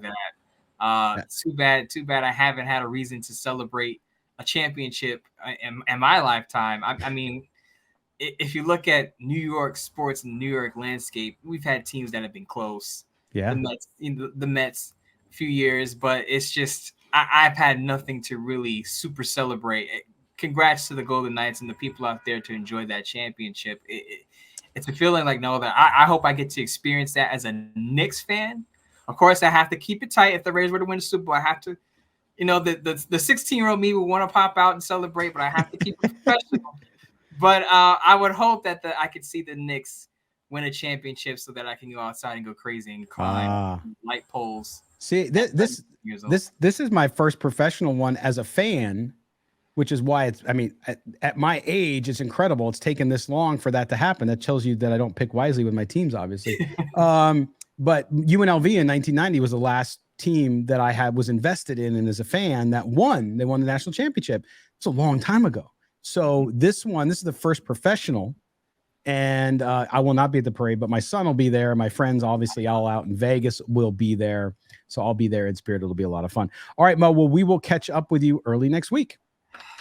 that. Too bad I haven't had a reason to celebrate a championship in my lifetime. I mean, if you look at New York sports and New York landscape, we've had teams that have been close. Yeah, the Mets a few years, but it's just I've had nothing to really super celebrate. Congrats to the Golden Knights and the people out there to enjoy that championship. It's a feeling like that I hope I get to experience that as a Knicks fan. Of course, I have to keep it tight. If the Raiders were to win the Super Bowl, I have to, the 16-year-old me will want to pop out and celebrate, but I have to keep it professional. But I would hope that I could see the Knicks win a championship so that I can go outside and go crazy and climb light poles. See, this is my first professional one as a fan. Which is why at my age, it's incredible. It's taken this long for that to happen. That tells you that I don't pick wisely with my teams, obviously. But UNLV in 1990 was the last team that I was invested in and as a fan that won. They won the national championship. It's a long time ago. So this is the first professional. And I will not be at the parade, but my son will be there. My friends, obviously, all out in Vegas will be there. So I'll be there in spirit. It'll be a lot of fun. All right, Mo, well, we will catch up with you early next week.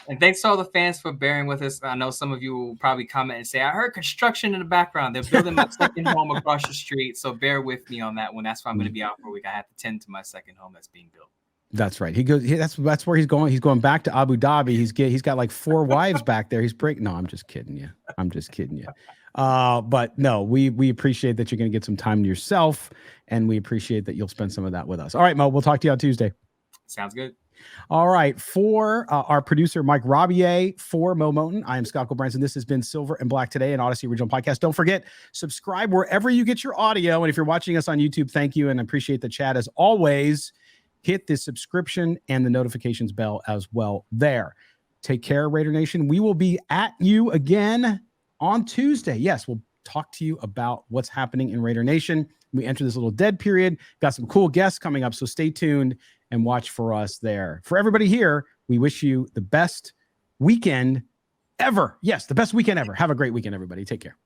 And thanks to all the fans for bearing with us. I know some of you will probably comment and say, I heard construction in the background. They're building my second home across the street. So bear with me on that one. That's why I'm going to be out for a week. I have to tend to my second home that's being built. That's right. He goes. That's where he's going. He's going back to Abu Dhabi. He's got like 4 wives back there. No, I'm just kidding you. But no, we appreciate that you're going to get some time to yourself. And we appreciate that you'll spend some of that with us. All right, Mo, we'll talk to you on Tuesday. Sounds good. All right. For our producer, Mike Robier, for Moe Moton, I am Scott Gulbransen. This has been Silver and Black Today, an Odyssey Original Podcast. Don't forget, subscribe wherever you get your audio. And if you're watching us on YouTube, thank you and appreciate the chat as always. Hit the subscription and the notifications bell as well there. Take care, Raider Nation. We will be at you again on Tuesday. Yes, we'll talk to you about what's happening in Raider Nation. We enter this little dead period. Got some cool guests coming up, so stay tuned and watch for us there. For everybody here, we wish you the best weekend ever. Yes, the best weekend ever. Have a great weekend, everybody. Take care.